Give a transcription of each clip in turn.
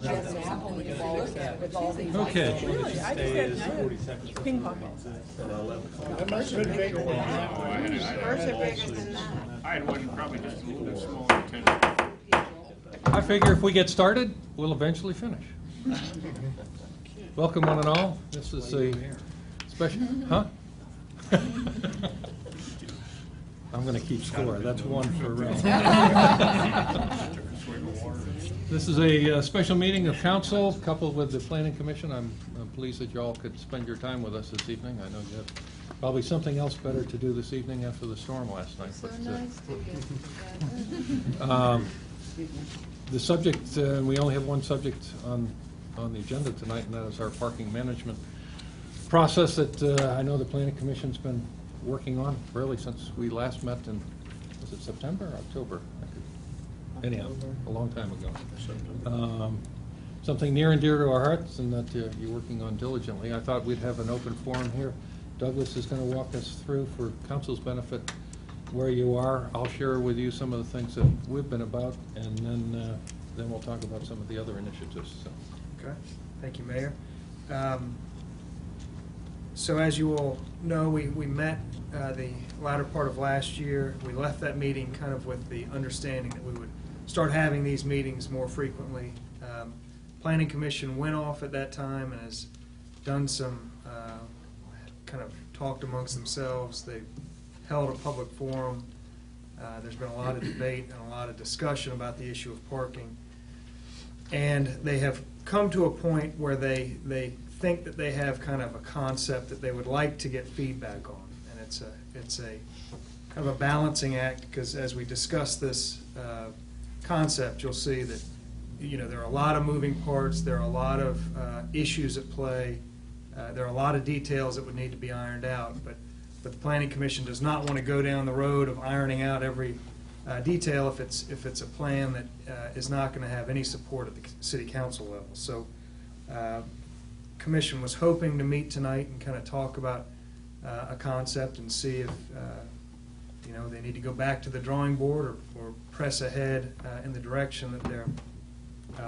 Okay. Really? I just had ping pong balls. That must have been bigger than that. Ours are bigger than that. I had one probably just a little bit smaller than 10. I figure if we get started, we'll eventually finish. Welcome one and all. This is a special, huh? I'm going to keep score. That's one for This is a special meeting of council coupled with the Planning Commission. I'm pleased that you all could spend your time with us this evening. I know you have probably something else better to do this evening after the storm last night. So but, nice to get together. The subject, we only have one subject on the agenda tonight, and that is our parking management process that I know the Planning Commission's been working on really since we last met in, was it September or October? Anyhow, a long time ago. Something near and dear to our hearts and that you're working on diligently. I thought we'd have an open forum here. Douglas is going to walk us through, for council's benefit, where you are. I'll share with you some of the things that we've been about, and then we'll talk about some of the other initiatives. So. Okay, thank you, Mayor. So as you all know, we met the latter part of last year. We left that meeting kind of with the understanding that we would start having these meetings more frequently. Planning Commission went off at that time and has done some kind of talked amongst themselves. They held a public forum. There's been a lot of debate and a lot of discussion about the issue of parking. And they have come to a point where they think that they have kind of a concept that they would like to get feedback on. And it's a kind of a balancing act, because as we discuss this concept, you'll see that there are a lot of moving parts, there are a lot of issues at play, there are a lot of details that would need to be ironed out, but the Planning Commission does not want to go down the road of ironing out every detail if it's a plan that is not going to have any support at the City Council level. So Commission was hoping to meet tonight and kind of talk about a concept and see if they need to go back to the drawing board or press ahead in the direction that they're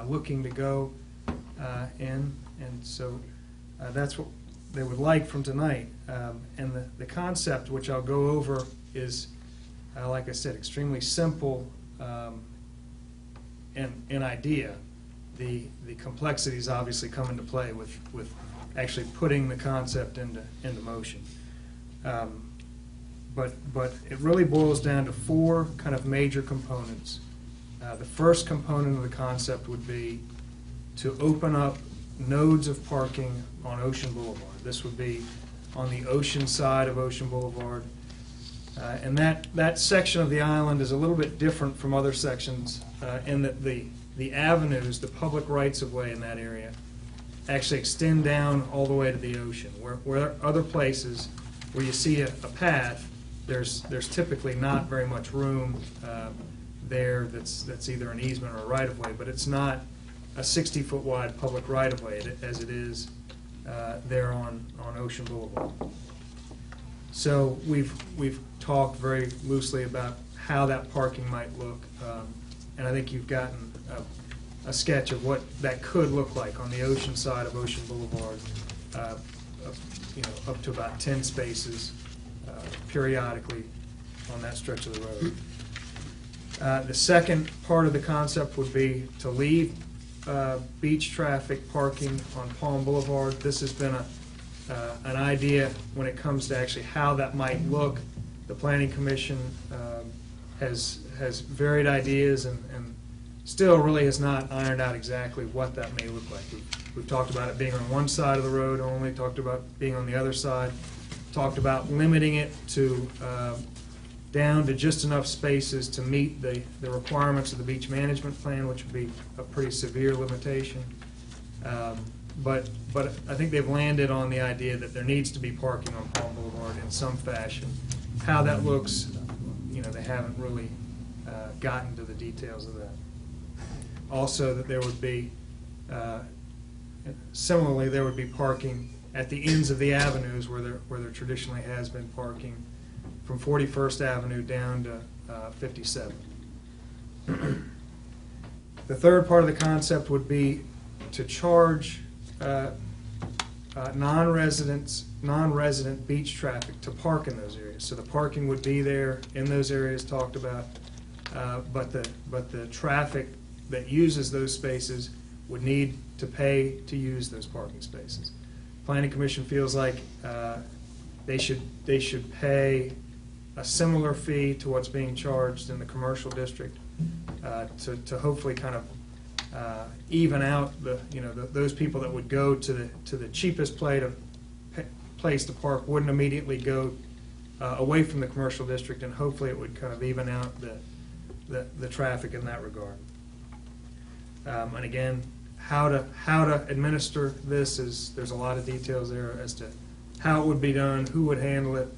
looking to go in. And so that's what they would like from tonight. And the concept, which I'll go over, is, like I said, extremely simple in idea. The complexities obviously come into play with actually putting the concept into motion. But it really boils down to four kind of major components. The first component of the concept would be to open up nodes of parking on Ocean Boulevard. This would be on the ocean side of Ocean Boulevard. And that section of the island is a little bit different from other sections in that the avenues, the public rights-of-way in that area, actually extend down all the way to the ocean. Where other places where you see a path, there's typically not very much room there that's either an easement or a right-of-way, but it's not a 60-foot wide public right-of-way as it is there on Ocean Boulevard. So we've talked very loosely about how that parking might look, and I think you've gotten a sketch of what that could look like on the ocean side of Ocean Boulevard, up to about 10 spaces periodically on that stretch of the road. The second part of the concept would be to leave beach traffic parking on Palm Boulevard. This has been an idea when it comes to actually how that might look. The Planning Commission has varied ideas and still really has not ironed out exactly what that may look like. We've talked about it being on one side of the road only, talked about being on the other side, talked about limiting it to down to just enough spaces to meet the requirements of the beach management plan, which would be a pretty severe limitation. But I think they've landed on the idea that there needs to be parking on Palm Boulevard in some fashion. How that looks, they haven't really gotten to the details of that. Also, that there would be, similarly, there would be parking at the ends of the avenues where there traditionally has been parking, from 41st Avenue down to 57. The third part of the concept would be to charge non-resident beach traffic to park in those areas. So the parking would be there in those areas talked about, but the traffic that uses those spaces would need to pay to use those parking spaces. Planning Commission feels like they should pay a similar fee to what's being charged in the commercial district to hopefully kind of even out those people that would go to the cheapest place to park wouldn't immediately go away from the commercial district, and hopefully it would kind of even out the traffic in that regard. And again, how to administer this there's a lot of details there as to how it would be done, who would handle it,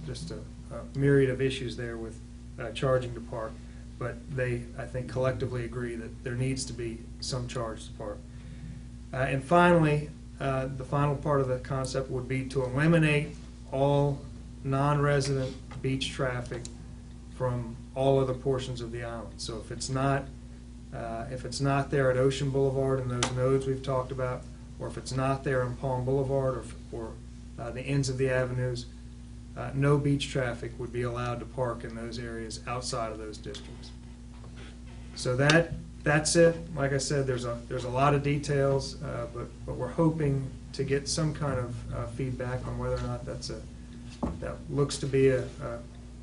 just a myriad of issues there with charging to park. But they, I think, collectively agree that there needs to be some charge to park. And finally, the final part of the concept would be to eliminate all non-resident beach traffic from all other portions of the island. So if it's not there at Ocean Boulevard and those nodes we've talked about, or if it's not there in Palm Boulevard or the ends of the avenues, no beach traffic would be allowed to park in those areas outside of those districts. So that's it. Like I said, there's a lot of details, but we're hoping to get some kind of feedback on whether or not that looks to be a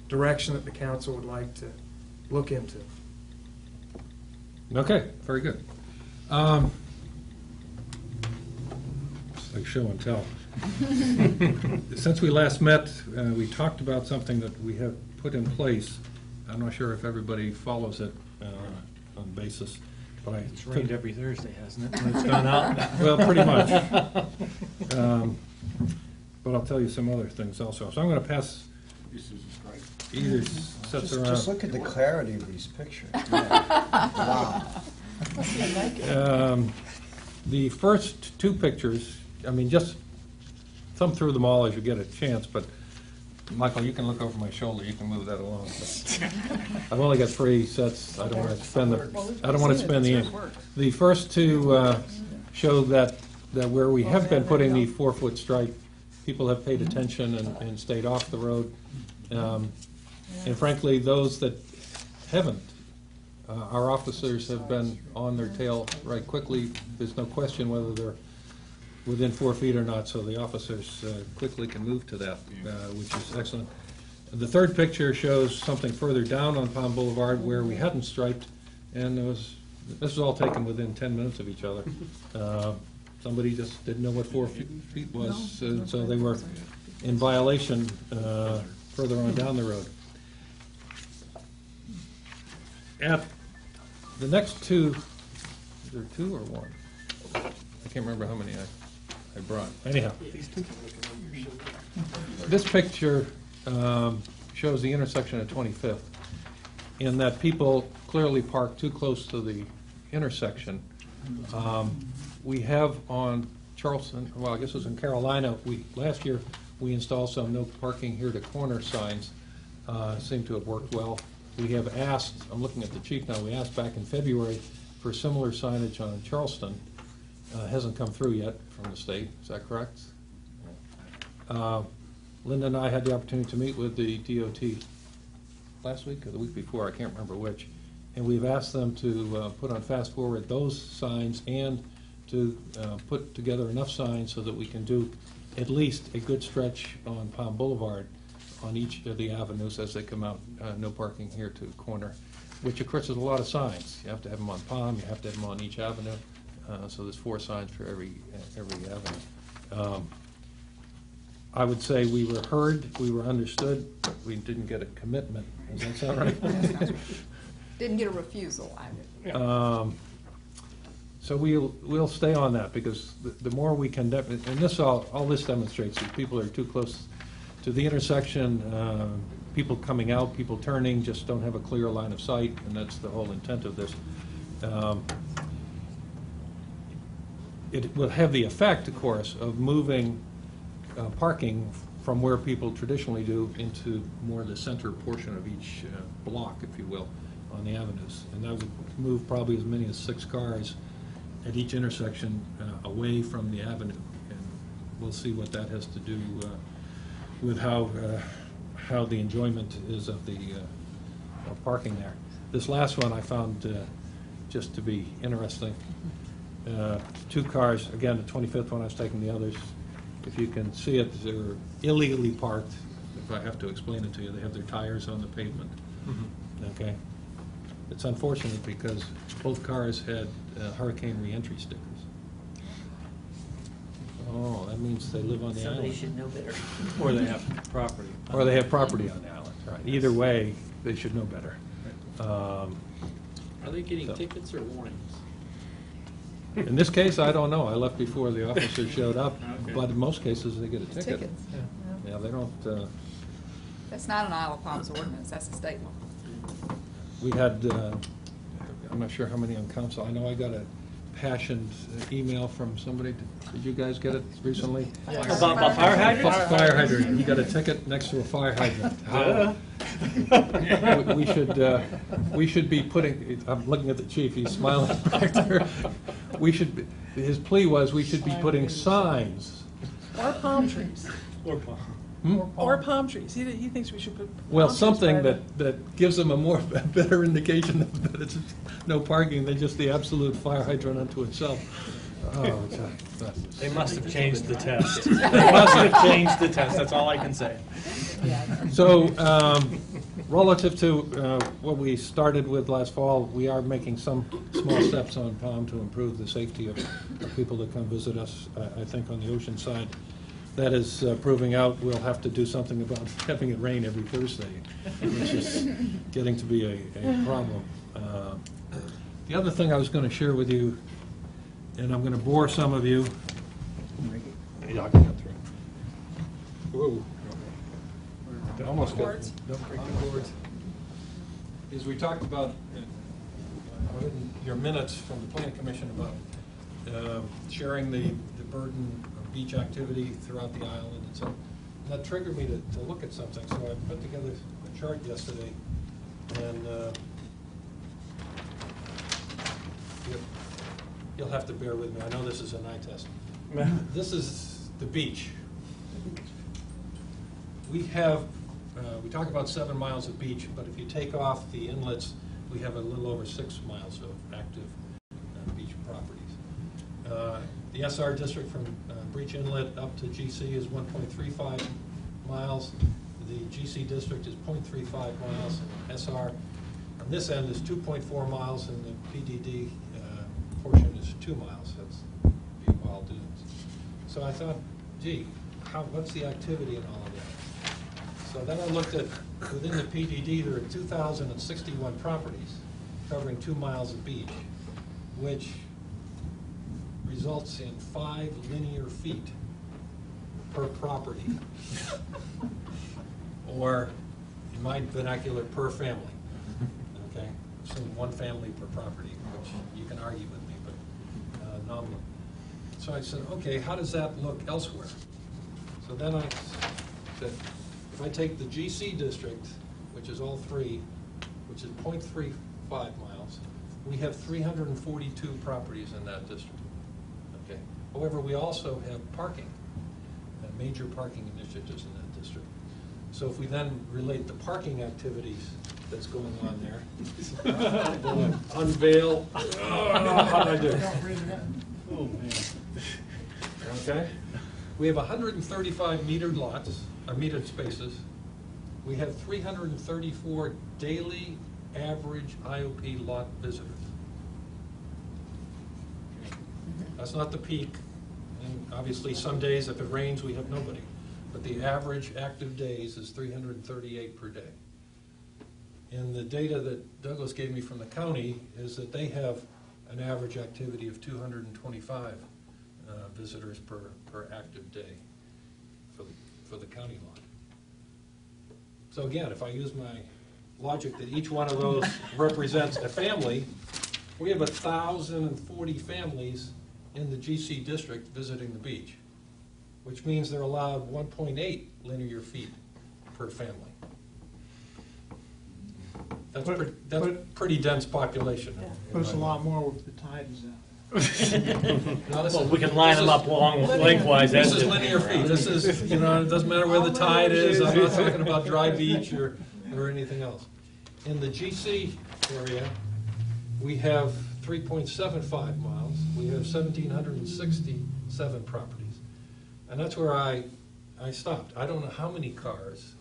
direction that the council would like to look into. Okay, very good. It's like show and tell. Since we last met, we talked about something that we have put in place. I'm not sure if everybody follows it on basis, but It's rained every Thursday, hasn't it? When it's gone out? Well, pretty much. But I'll tell you some other things also. So I'm going to pass either sets around. Just look at the clarity of these pictures. Wow. The first two pictures, I mean, just thumb through them all as you get a chance, but Michael, you can look over my shoulder. You can move that along. I've only got 3 sets. I don't want to spend the ink. The first two show that where we have been putting the 4-foot stripe, people have paid attention and stayed off the road. And frankly, those that haven't, our officers have been on their tail right quickly. There's no question whether they're within 4 feet or not, so the officers quickly can move to that, which is excellent. The third picture shows something further down on Palm Boulevard where we hadn't striped, and this was all taken within 10 minutes of each other. Somebody just didn't know what 4 feet was, so they were in violation further on down the road. At the next two, is there 2 or 1? I can't remember how many I brought. Anyhow, this picture shows the intersection at 25th, in that people clearly park too close to the intersection. We have on Charleston, well, I guess it was in Carolina, last year we installed some no parking here to corner signs. Seem to have worked well. We have asked, I'm looking at the chief now, we asked back in February for similar signage on Charleston. Hasn't come through yet from the state, is that correct? Linda and I had the opportunity to meet with the DOT last week or the week before, I can't remember which, and we've asked them to put on fast forward those signs and to put together enough signs so that we can do at least a good stretch on Palm Boulevard on each of the avenues as they come out, no parking here to corner, which of course is a lot of signs. You have to have them on Palm, you have to have them on each avenue. So there's 4 signs for every avenue. I would say we were heard, we were understood, but we didn't get a commitment. Does that sound right? Didn't get a refusal either. So we'll stay on that, because the more we can, and this all this demonstrates that people are too close to the intersection. People coming out, people turning, just don't have a clear line of sight, and that's the whole intent of this. It will have the effect, of course, of moving parking from where people traditionally do into more the center portion of each block, if you will, on the avenues. And that would move probably as many as 6 cars at each intersection away from the avenue. And we'll see what that has to do with how the enjoyment is of the of parking there. This last one I found just to be interesting. 2 cars, again, the 25th one, I was taking the others. If you can see it, they're illegally parked. If I have to explain it to you, they have their tires on the pavement. Okay? It's unfortunate because both cars had hurricane reentry stickers. Oh, that means they live on the Somebody island. should know better. Or they have property. Or they have property on the island, right. Either way, they should know better. Are they getting So- tickets or warnings? In this case, I don't know. I left before the officer showed up, Okay. but in most cases, they get a ticket. Tickets. Yeah, they don't, That's not an Isle of Palms ordinance, that's a state law. we had, I'm not sure how many on council. I know I got a passioned email from somebody. Did you guys get it recently? About fire hydrants? Fire hydrant. You got a ticket next to a fire hydrant. How- We should be putting, I'm looking at the chief, he's smiling back there. His plea was, we should be putting signs. Or palm trees. Or palm. Or palm trees. He thinks we should put. Well, palm trees something by the- that gives them a better indication that it's no parking than just the absolute fire hydrant unto itself. Oh, They must have changed the test. They must have changed the test, that's all I can say. So, relative to what we started with last fall, we are making some small steps on Palm to improve the safety of people that come visit us, I think on the ocean side. That is proving out. We'll have to do something about having it rain every Thursday, which is getting to be a problem. The other thing I was going to share with you, and I'm going to bore some of you. Yeah, I can get through. Whoa. Almost got, don't break the boards. Is we talked about, in your minutes from the Planning Commission about sharing the burden of beach activity throughout the island, and so that triggered me to look at something. So I put together a chart yesterday, and you'll have to bear with me. I know this is an eye test. This is the beach. We have, we talk about 7 miles of beach, but if you take off the inlets, we have a little over 6 miles of active beach properties. The SR district from Breach Inlet up to GC is 1.35 miles. The GC district is 0.35 miles. And SR on this end is 2.4 miles, and the PDD portion is 2 miles. That's the wild dunes. So I thought, gee, what's the activity in all of that? So then I looked at, within the PDD, there are 2,061 properties covering 2 miles of beach, which results in 5 linear feet per property. Or, in my vernacular, per family. Okay? So 1 family per property, which you can argue with me, but nominal. So I said, okay, how does that look elsewhere? So then I said, if I take the GC district, which is all 3, which is 0.35 miles, we have 342 properties in that district. Okay. However, we also have parking, major parking initiatives in that district. So if we then relate the parking activities that's going on there, we'll unveil. How did I do? Oh, man. Okay. We have 135 metered lots, metered spaces. We have 334 daily average IOP lot visitors. That's not the peak, and obviously some days if it rains we have nobody. But the average active days is 338 per day. And the data that Douglas gave me from the county is that they have an average activity of 225 visitors per active day for the county lot. So again, if I use my logic that each one of those represents a family, we have 1,040 families in the GC district visiting the beach, which means they're allowed 1.8 linear feet per family. That's pretty dense population. But it's a lot more with the tide is out. No, this Well, is- we can line them up long lengthwise. This that's is it. linear feet. This is, you know, it doesn't matter where the tide is. I'm not talking about dry beach or anything else. In the GC area, we have 3.75 miles. We have 1,767 properties. And that's where I stopped. I don't know how many cars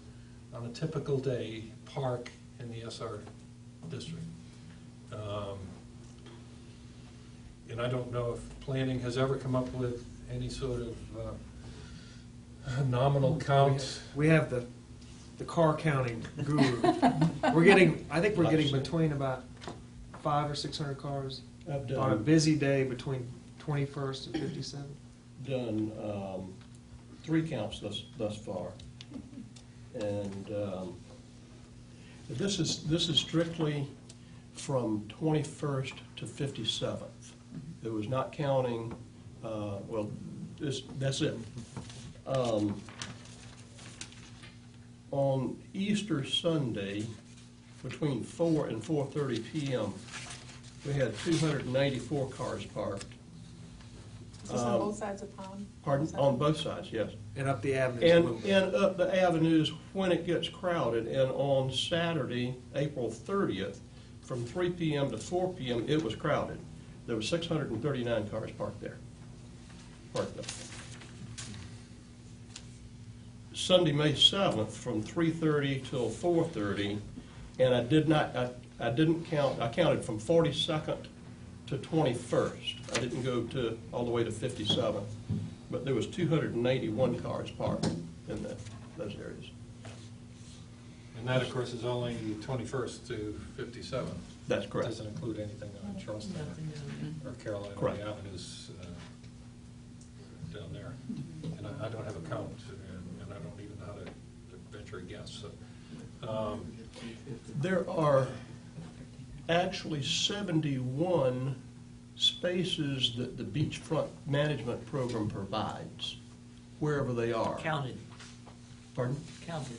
on a typical day park in the SR district. And I don't know if planning has ever come up with any sort of nominal count. We have the car counting guru. I think we're getting between about 500 or 600 cars I've on a done, busy day between 21st and 57. done 3 counts thus far. And this is strictly from 21st to 57th. It was not counting, that's it. On Easter Sunday, between 4 and 4:30 p.m., we had 294 cars parked. Is this on both sides of Pond? Pardon? On both sides, yes. And up the avenue. And up the avenues when it gets crowded. And on Saturday, April 30th, from 3 p.m. to 4 p.m., it was crowded. There were 639 cars parked there. Sunday, May 7th, from 3:30 till 4:30, and I didn't count, I counted from 42nd to 21st. I didn't go all the way to 57th, but there was 281 cars parked in those areas. And that, of course, is only 21st to 57th. That's correct. Doesn't include anything on Charleston or Carolina Correct. Avenues down there. And I don't have a count, and I don't even know how to venture a guess. So, There are actually 71 spaces that the beachfront management program provides, wherever they are. Counted, Pardon? counted.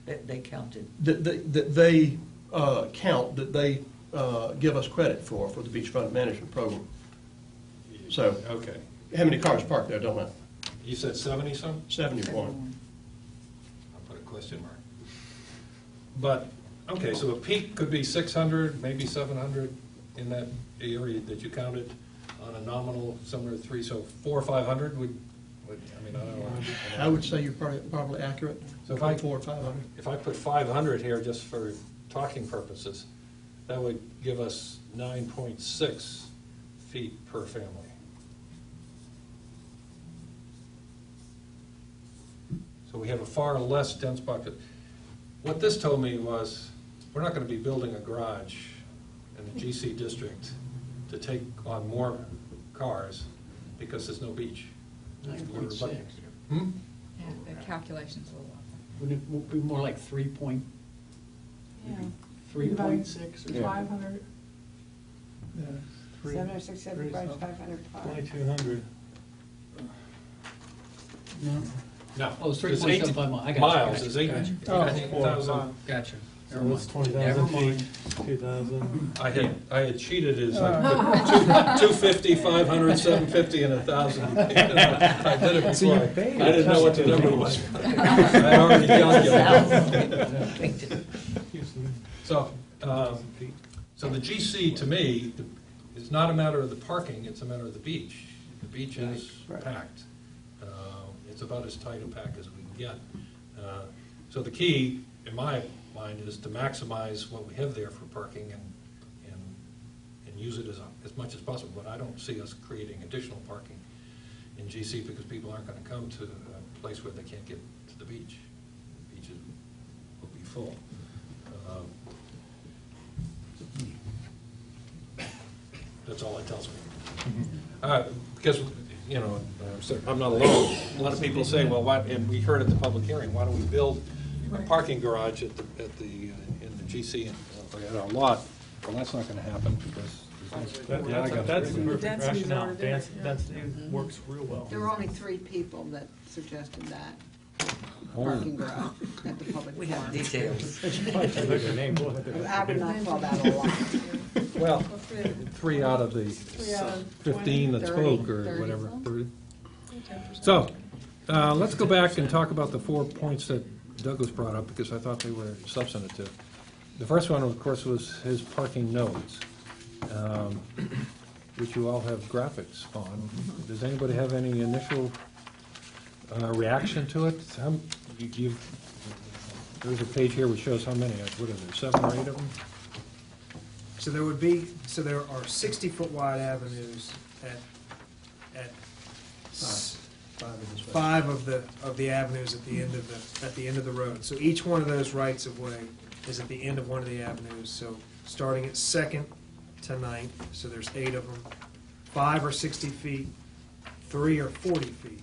They counted. That they count, that they give us credit for the beachfront management program. So, okay. how many cars parked there, don't know. You said 70-some? 71. I'll put a question mark. But, okay, so a peak could be 600, maybe 700 in that area that you counted on a nominal, somewhere 3, so 400 or 500 would I mean, I don't know. I would say you're probably accurate. So if I- 400 or 500. If I put 500 here just for talking purposes, that would give us 9.6 feet per family. So we have a far less dense population. What this told me was, we're not going to be building a garage in the GC district to take on more cars because there's no beach. 9.6. Hmm? Yeah, the calculation's a little off. Wouldn't it be more like 3.6 or something? 500. 765, 500 cars. 2,200. No. Oh, it's It's 3.75 miles. I got you, miles gotcha, is 8 gotcha. 8,000. Gotcha. So that's 20,000 Never mind. feet, 2,000. I had cheated as I put 250, 500, 750, and 1,000. I did it So you before. paid I didn't know what the number was. I already calculated. So the GC, to me, is not a matter of the parking, it's a matter of the beach. The beach is packed. It's about as tight a pack as we can get. So the key, in my mind, is to maximize what we have there for parking and use it as much as possible. But I don't see us creating additional parking in GC because people aren't going to come to a place where they can't get to the beach. The beaches will be full. That's all it tells me. Because, you know, I'm not alone. A lot of people say, well, why, and we heard at the public hearing, why don't we build a parking garage in the GC and our lot? Well, that's not going to happen because. That's the perfect Density's rationale. already there, Density works real well. There were only 3 people that suggested that parking garage at the public We have forum. details. I would not call that a lot. Well, Well, 3 out of the 15 that 30, spoke, or 30 whatever. some. 30. 10%. So, let's go back and talk about the 4 points that Douglas brought up, because I thought they were substantive. The first one, of course, was his parking nodes, which you all have graphics on. Does anybody have any initial reaction to it? There's a page here which shows how many, what are there, 7 or 8 of them? So there are 60-foot wide avenues at five of the avenues at the end of the road. So each one of those rights of way is at the end of one of the avenues. So starting at 2nd to 9th, so there's 8 of them. 5 are 60 feet, 3 are 40 feet.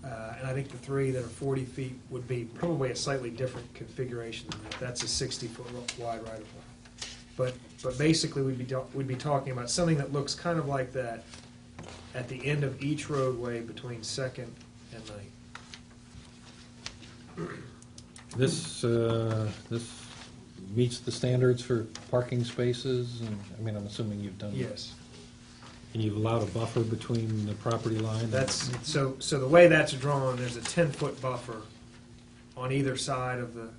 And I think the 3 that are 40 feet would be probably a slightly different configuration than that. That's a 60-foot wide right of way. But basically, we'd be talking about something that looks kind of like that at the end of each roadway between 2nd and 9th. This meets the standards for parking spaces, and, I mean, I'm assuming you've done. Yes. And you've allowed a buffer between the property line? That's, so the way that's drawn, there's a 10-foot buffer on either side of the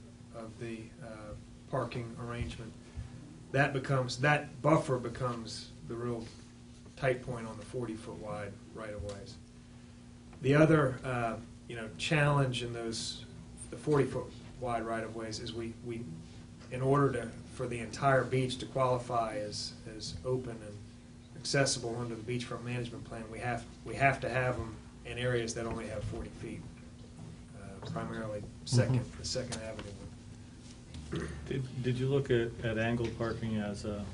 parking arrangement. That buffer becomes the real tight point on the 40-foot wide right-of-ways. The other, challenge in the 40-foot wide right-of-ways is we in order for the entire beach to qualify as open and accessible under the beachfront management plan, we have to have them in areas that only have 40 feet, primarily the Second Avenue. Did you look at angled parking as an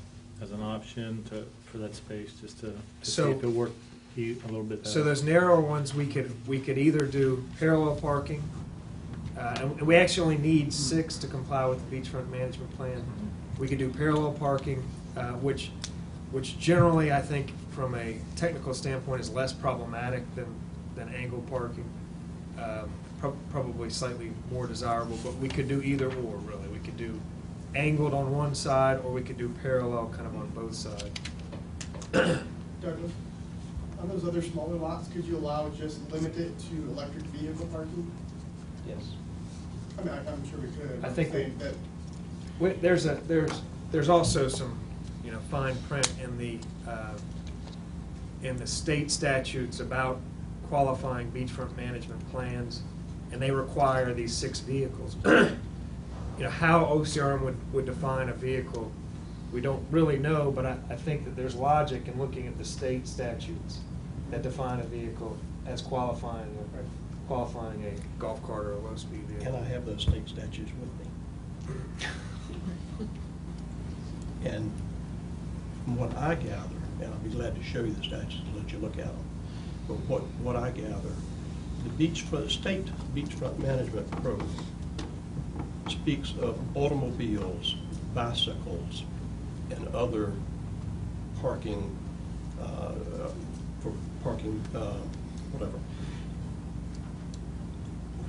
option for that space, just to see So- if it worked a little bit better? So those narrower ones, we could either do parallel parking, and we actually only need 6 to comply with the beachfront management plan. We could do parallel parking, which generally, I think, from a technical standpoint, is less problematic than angled parking. Probably slightly more desirable, but we could do either or, really. We could do angled on one side, or we could do parallel kind of on both sides. Douglas, on those other smaller lots, could you just limit it to electric vehicle parking? Yes. I mean, I'm sure we could. I think I'm saying that There's also some, fine print in the state statutes about qualifying beachfront management plans, and they require these 6 vehicles. How OCRM would define a vehicle, we don't really know, but I think that there's logic in looking at the state statutes that define a vehicle as qualifying a golf cart or a low-speed vehicle. Can I have those state statutes with me? And from what I gather, and I'll be glad to show you the statutes and let you look at them, but what I gather, the state beachfront management program speaks of automobiles, bicycles, and other parking, for parking, whatever.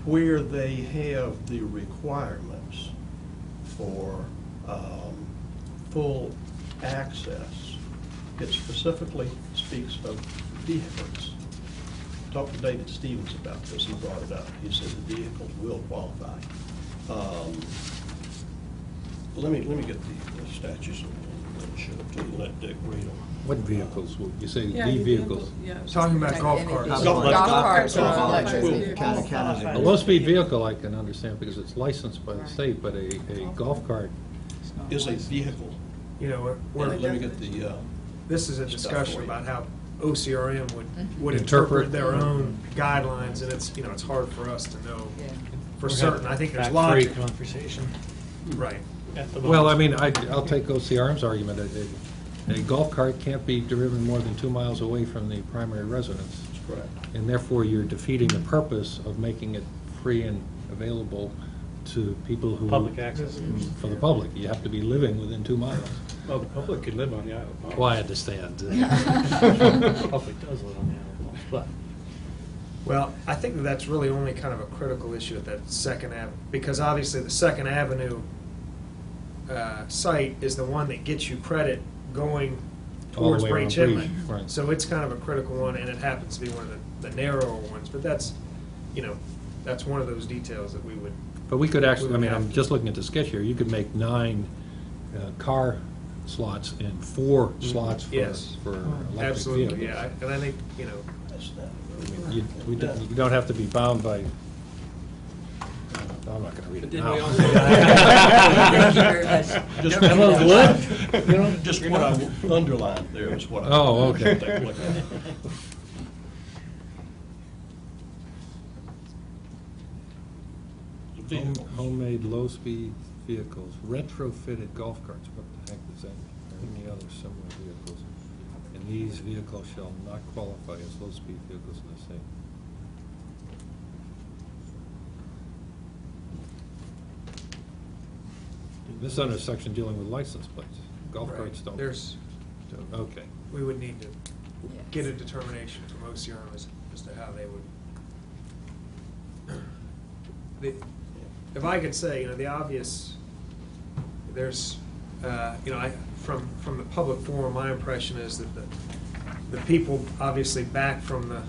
Where they have the requirements for full access, it specifically speaks of vehicles. Talked to David Stevens about this, he brought it up. He said the vehicles will qualify. Let me get the statutes and show it to you, let Dick read them. What vehicles? You say Yeah, the you vehicles? Yeah. Talking about Like golf anything. carts. Golf carts are golf electric will vehicles. qualify. A low-speed vehicle I can understand because it's licensed by the state, but a golf cart, Is a vehicle. Let me get the, This is a Stuff discussion for you. about how OCRM would Interpret. interpret their own guidelines, and it's hard for us to know Yeah. for certain. I think there's Back-free logic. conversation Right. at the well, I moment. mean, I'll take OCRM's argument. A golf cart can't be driven more than 2 miles away from the primary residence, that's correct. and therefore you're defeating the purpose of making it free and available to people who... Public access. For the public. You have to be living within 2 miles. Well, the public could live on the island. Well, I understand. The public does live on the island, but Well, I think that's really only kind of a critical issue at that Second Avenue, because obviously the Second Avenue site is the one that gets you credit going All the towards way Bray around Chimney. Breach, right. So it's kind of a critical one, and it happens to be one of the narrower ones, but that's, that's one of those details that we would, But we could actually, I mean, I'm Yeah. just looking at the sketch here, you could make 9 car slots and 4 slots Yes. for electric vehicles. absolutely, yeah. And I think, That's not I mean, you don't have to be bound by, I'm not gonna read it Didn't now. we also- Thank you very much. Just Don't what do that. wood? You know, just what I underlined there is what I. Oh, okay. Take a look at it. Homemade low-speed vehicles, retrofitted golf carts, what the heck does that mean? Or any other similar vehicles. And these vehicles shall not qualify as low-speed vehicles in the state. This is under a section dealing with license plates. Golf right, carts don't. there's, Okay. we would need to get a determination from OCRM as to how they would. If I could say, the obvious, there's, from the public forum, my impression is that the people obviously back from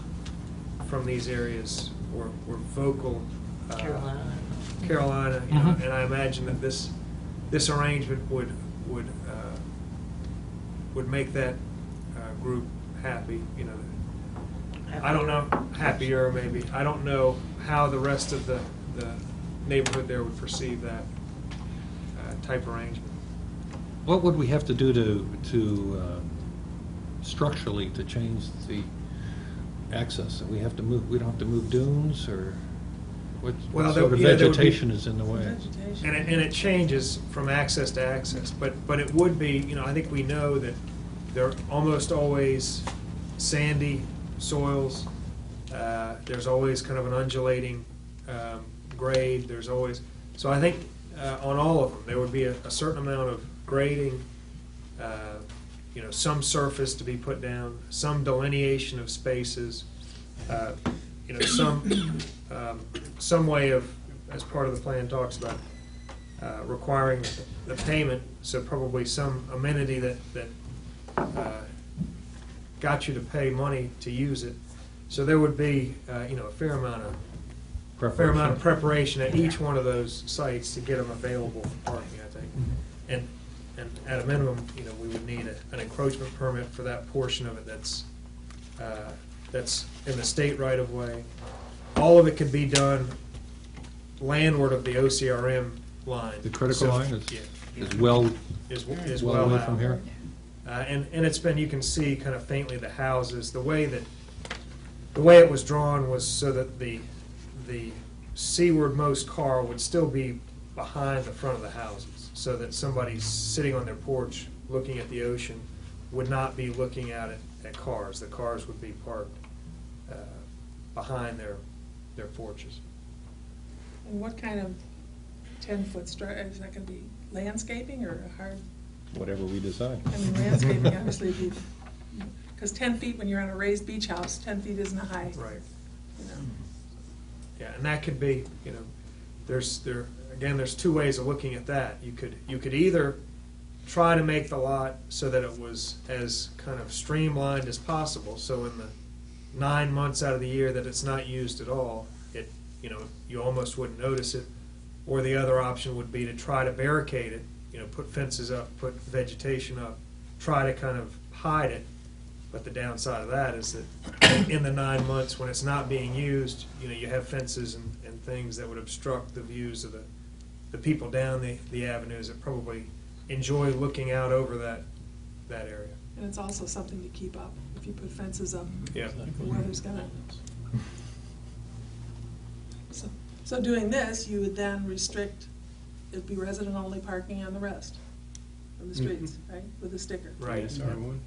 these areas were vocal. Carolina, and I imagine that this arrangement would make that group happy, I don't know, happier maybe. I don't know how the rest of the neighborhood there would perceive that type arrangement. What would we have to do to structurally to change the access? We have to move, we don't have to move dunes, or what Well, sort of there would be- vegetation is in the way? And it changes from access to access, but it would be, I think we know that they're almost always sandy soils. There's always kind of an undulating grade. There's always, so I think on all of them, there would be a certain amount of grading, some surface to be put down, some delineation of spaces, some way of, as part of the plan talks about, requiring the payment, so probably some amenity that got you to pay money to use it. So there would be, a fair amount of preparation at each one of those sites to get them available for parking, I think. And at a minimum, we would need an encroachment permit for that portion of it that's in the state right of way. All of it could be done landward of the OCRM line. The critical So- line Yeah. is well Is well well away out. from here? And it's been, you can see kind of faintly the houses, the way it was drawn was so that the seaward-most car would still be behind the front of the houses, so that somebody sitting on their porch looking at the ocean would not be looking at it at cars. The cars would be parked behind their porches. And what kind of 10-foot strip, is that going to be landscaping or a hard, Whatever we decide. I mean, landscaping obviously would be, because 10 feet when you're on a raised beach house, 10 feet isn't a high, Right. you know. Yeah, and that could be, there's two ways of looking at that. You could either try to make the lot so that it was as kind of streamlined as possible, so in the 9 months out of the year that it's not used at all, you almost wouldn't notice it. Or the other option would be to try to barricade it, put fences up, put vegetation up, try to kind of hide it. But the downside of that is that in the 9 months when it's not being used, you have fences and things that would obstruct the views of the people down the avenues that probably enjoy looking out over that area. And it's also something to keep up. If you put fences up, Yeah. the weather's gonna. So doing this, you would then restrict, it'd be resident-only parking on the rest of the streets, right, with a sticker? Right. Yes, I would.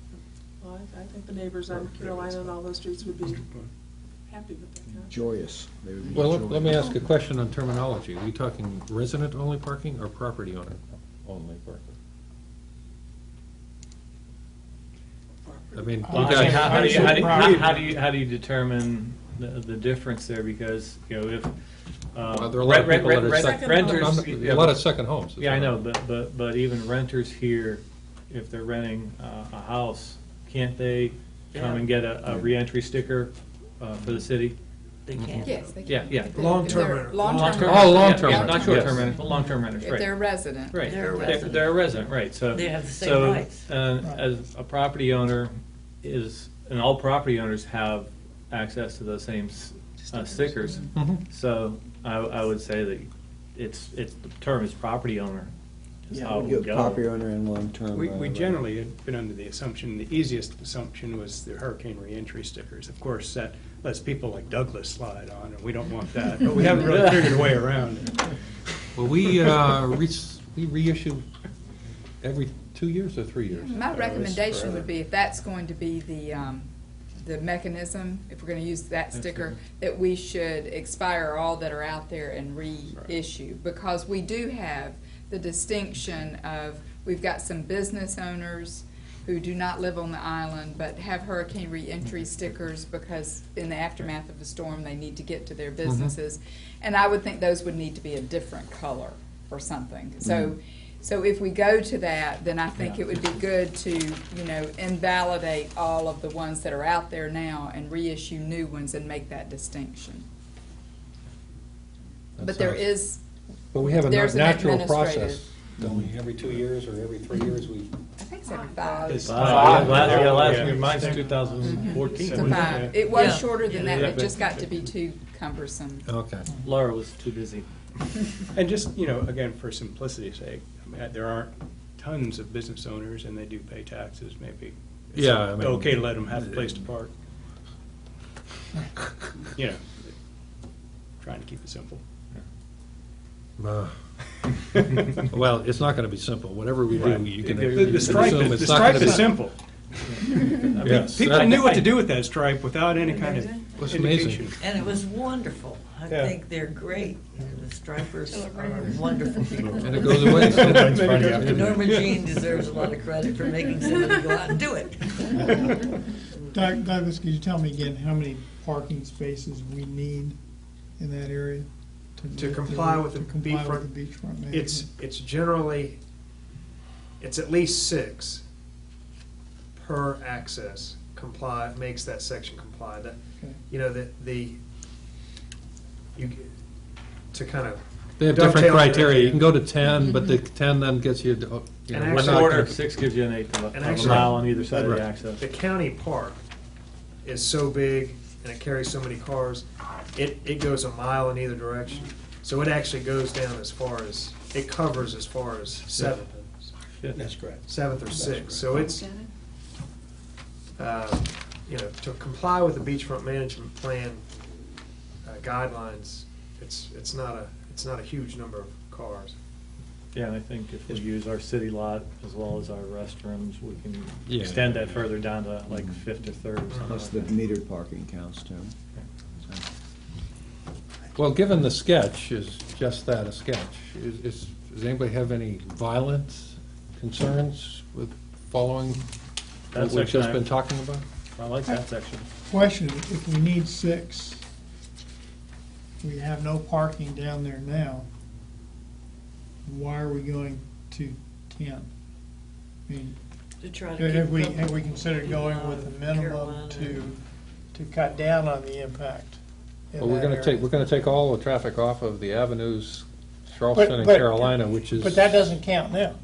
Well, I think the neighbors on Carolina and all those streets would be happy with that. yeah. Joyous. They would be Well, let me joyous. ask a question on terminology. Are we talking resident-only parking or property owner-only parking? I mean, you Well, I mean, guys, how do you determine the difference there? Because, if Well, there are a lot of people that are renters. A lot of second homes. Yeah, I know, but even renters here, if they're renting a house, can't they come and get a reentry sticker for the city? They can't. Yes, they can. Yeah, yeah. If they're- Long-term if they're renter. Long-term. Oh, long-term Yeah, renters, not short-term yes. renters, but long-term renters, If right. they're a resident. Right, They're a resident. they're a resident, right, so. They have the same so, rights. As a property owner and all property owners have access to those same stickers. So I would say that the term is property owner is how it would go. Property owner and long-term. We generally had been under the assumption, the easiest assumption was the hurricane reentry stickers. Of course, that lets people like Douglas slide on, and we don't want that, but we haven't really figured a way around it. Well, we reissue every 2 years or 3 years? My recommendation would be, if that's going to be the mechanism, if we're gonna use that sticker, that we should expire all that are out there and reissue. Because we do have the distinction of, we've got some business owners who do not live on the island, but have hurricane reentry stickers because in the aftermath of a storm, they need to get to their businesses. And I would think those would need to be a different color or something. So if we go to that, then I think it would be good to, invalidate all of the ones that are out there now and reissue new ones and make that distinction. But there is, But we have a there's an natural administrative- process. Don't we, every 2 years or every 3 years, we, I think it's every 5. Last mine's 2014. It's a 5. It was shorter than that, but it just got to be too cumbersome. okay. Laura was too busy. And just, again, for simplicity's sake, there aren't tons of business owners, and they do pay taxes, maybe. It's Yeah, I mean- okay to let them have a place to park. Trying to keep it simple. Well, it's not going to be simple. Whatever we do, Right. you can The stripe assume is, it's the not going stripe to be is simple. Yes. People knew what to do with that stripe without any kind of It's amazing. indication. And it was wonderful. I Yeah. think they're great. The stripers are wonderful people. And it goes away. And Norma Jean deserves a lot of credit for making somebody go out and do it. Douglas, could you tell me again how many parking spaces we need in that area? To comply with the beachfront management? It's generally, it's at least 6 per access makes that section comply. That, Okay. to kind of. They have different dovetail criteria. that- You can go to 10, but the 10 then gets you, And we're actually- not Quarter, gonna- 6 gives you an eighth of And a actually- mile on either side of Right. the access. The county park is so big and it carries so many cars, it goes a mile in either direction. So it actually goes down it covers as far as 7th. That's correct. 7th or 6th. So it's, to comply with the beachfront management plan guidelines, it's not a huge number of cars. Yeah, and I think if we use our city lot as well as our restrooms, we can Yeah. extend that further down to like Fifth or Third or something Plus like the that. metered parking counts too. So, Well, given the sketch is just that, a sketch, does anybody have any violent concerns with following That what we've section just I- been talking about? I like that section. Question, if we need 6, we have no parking down there now, why are we going to 10? I mean, To try to have we keep up considered going people with a in minimum Carolina. to cut down on the impact? in Well, we're that going to area? take all the traffic off of the avenues, Charleston and But- Carolina, which is. But that doesn't count now.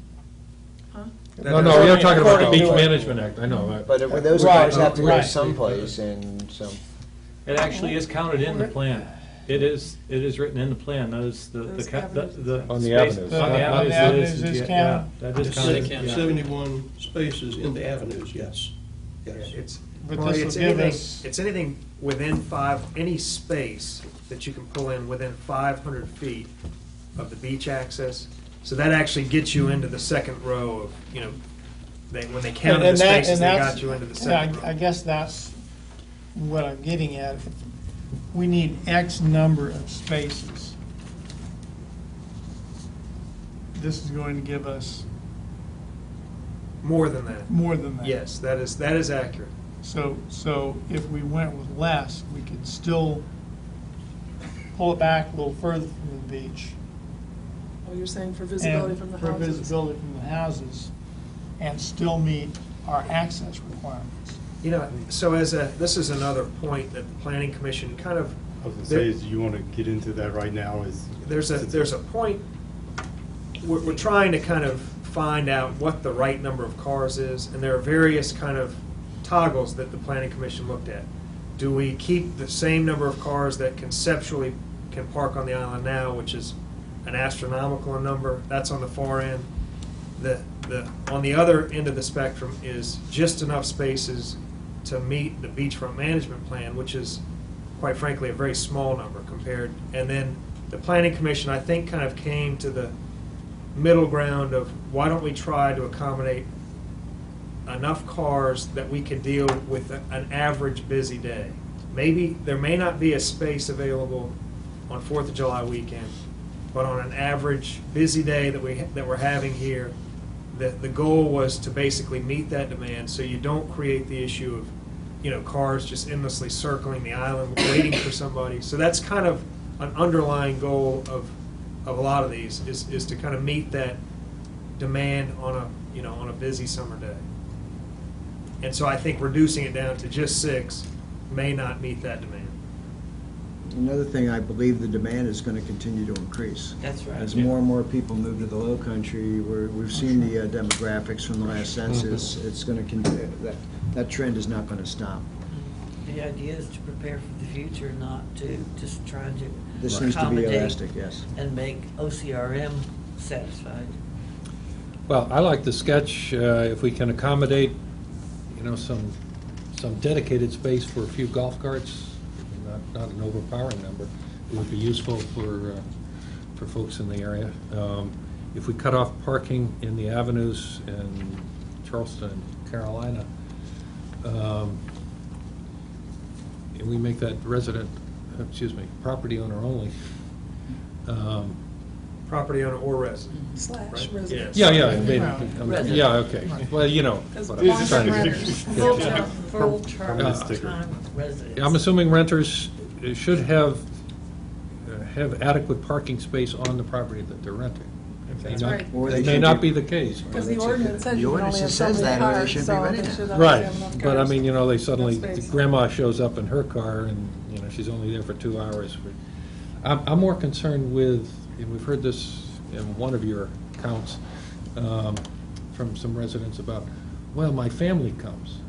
No, you're talking about the According Beach to it. Management Act, I know. But those Right, cars have to go right. someplace, and so. It actually is counted in the plan. It is written in the plan, those, the Those the avenues. On the space- avenues. On the On the avenues, avenues it is is, counted? yeah, that is counted. Yeah. 71 spaces in the avenues, yes. Yes. It's, But well, this will it's give anything, us- it's anything within any space that you can pull in within 500 feet of the beach access. So that actually gets you into the second row of, when they counted the spaces, they got you into the second row. I guess that's what I'm getting at. We need X number of spaces. This is going to give us More than that. more than that. Yes, that is accurate. So if we went with less, we could still pull it back a little further from the beach. Oh, you're saying for visibility and from the for houses? visibility from the houses, and still meet our access requirements. You know, so this is another point that the planning commission kind of, I was gonna say, is you want to get into that right now, there's a point, we're trying to kind of find out what the right number of cars is, and there are various kind of toggles that the planning commission looked at. Do we keep the same number of cars that conceptually can park on the island now, which is an astronomical number? That's on the far end. On the other end of the spectrum is just enough spaces to meet the beachfront management plan, which is, quite frankly, a very small number compared. And then the planning commission, I think, kind of came to the middle ground of why don't we try to accommodate enough cars that we could deal with an average busy day. Maybe there may not be a space available on 4th of July weekend, but on an average busy day that we're having here, the goal was to basically meet that demand so you don't create the issue of, you know, cars just endlessly circling the island waiting for somebody. So that's kind of an underlying goal of a lot of these is to kind of meet that demand on a busy summer day. And so I think reducing it down to just 6 may not meet that demand. Another thing, I believe the demand is going to continue to increase. That's right. As more and more people move to the low country, we've seen the demographics from the last census. It's going to continue, that trend is not going to stop. The idea is to prepare for the future, not to just try to This needs to be accommodate elastic, yes. and make OCRM satisfied. Well, I like the sketch, if we can accommodate, you know, some dedicated space for a few golf carts, not an overpowering number. It would be useful for folks in the area. If we cut off parking in the avenues in Charleston and Carolina, and we make that property owner only. Property owner or resident. Slash Right? residence. Yeah, Resident. yeah, okay. Well, you know. Because what I'm long-term trying to renters, get- full-term. Full-term sticker. residents. I'm assuming renters should have adequate parking space on the property that they're renting. That's right. Or It they may should not be- be the case. Because the ordinance says The you can only ordinance have so says many that, or they cars, shouldn't be so renting they it. should Right, obviously have enough but I cars. mean, you know, they suddenly, Enough space. grandma shows up in her car and, you know, she's only there for 2 hours. I'm more concerned with, and we've heard this in one of your accounts, from some residents about, well, my family comes.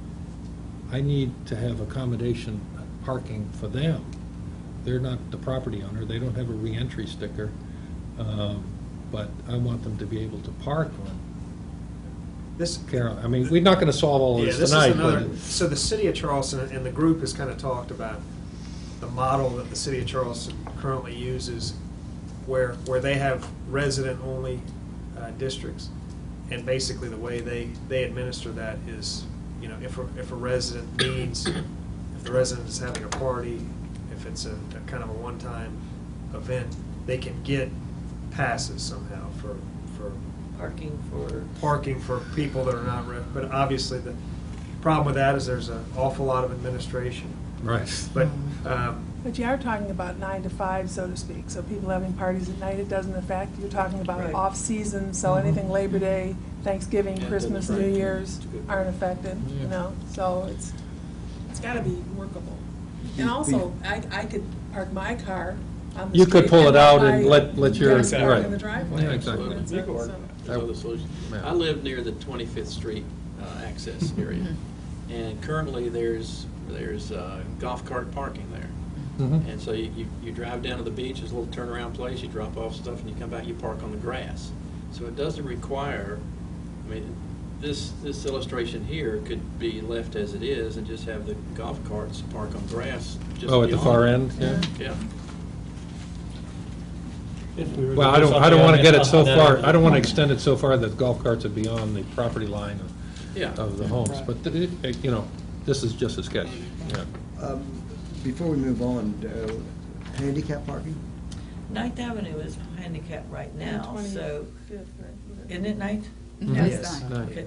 I need to have accommodation parking for them. They're not the property owner, they don't have a reentry sticker, but I want them to be able to park on This, Carol. I mean, we're not gonna solve all of yeah, this this is tonight, another, but so the city of Charleston and the group has kind of talked about the model that the city of Charleston currently uses where they have resident-only districts. And basically the way they administer that is, you know, if a resident needs, if the resident is having a party, if it's a kind of a one-time event, they can get passes somehow for Parking for people that are not, but obviously the problem with that is there's an awful lot of administration. right. But, But you are talking about 9 to 5, so to speak, so people having parties at night, it doesn't affect. You're talking about Right. off-season, so anything Labor Day, Thanksgiving, Yeah, Christmas, that's New right. Year's That's a good aren't affected, you know, so it's gotta be workable. And also, I could park my car on the You could street pull it and out let and my let your, guests park right. in the driveway. Yeah, exactly. That's You it, can work so. There's other solutions. Yeah. I live near the 25th Street access area, and currently there's golf cart parking there. Mhm. And so you drive down to the beach, there's a little turnaround place, you drop off stuff, and you come back, you park on the grass. So it doesn't require, I mean, this illustration here could be left as it is and just have the golf carts park on grass just Oh, at the beyond far it. end, yeah? Yeah. Well, I don't want to get it so far, I don't want to extend it so far that golf carts are beyond the property line Yeah. of the homes. But, you know, this is just a sketch, yeah. Before we move on, handicap parking? 9th Avenue is handicapped right now, so, 25th, right? isn't it 9th? That's Yes. fine. No. Okay,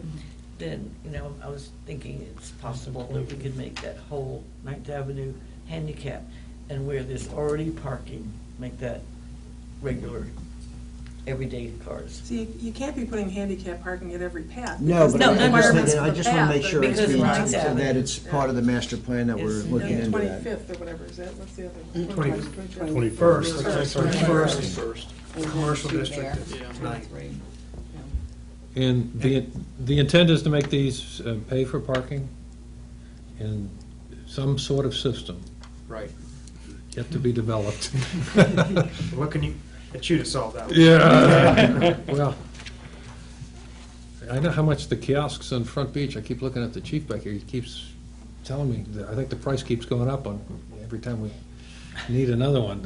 then, you know, I was thinking it's possible that we could make that whole 9th Avenue handicap, and where there's already parking make that regular, everyday cars. See, you can't be putting handicap parking at every path. No, because but the No, I requirements just, for I the just want to path make are- sure Because it's of being, Lines Avenue. that it's part of the master plan that we're It's- looking into that. 25th or whatever, is that, what's the other? 21st. First. First. Commercial Street district there. is 9. And the intent is to make these pay for parking in some sort of system, Right. yet to be developed. Looking at you to solve that one. Yeah. Well, I know how much the kiosks on Front Beach, I keep looking at the chief back here, he keeps telling me, that I think the price keeps going up on, every time we need another one.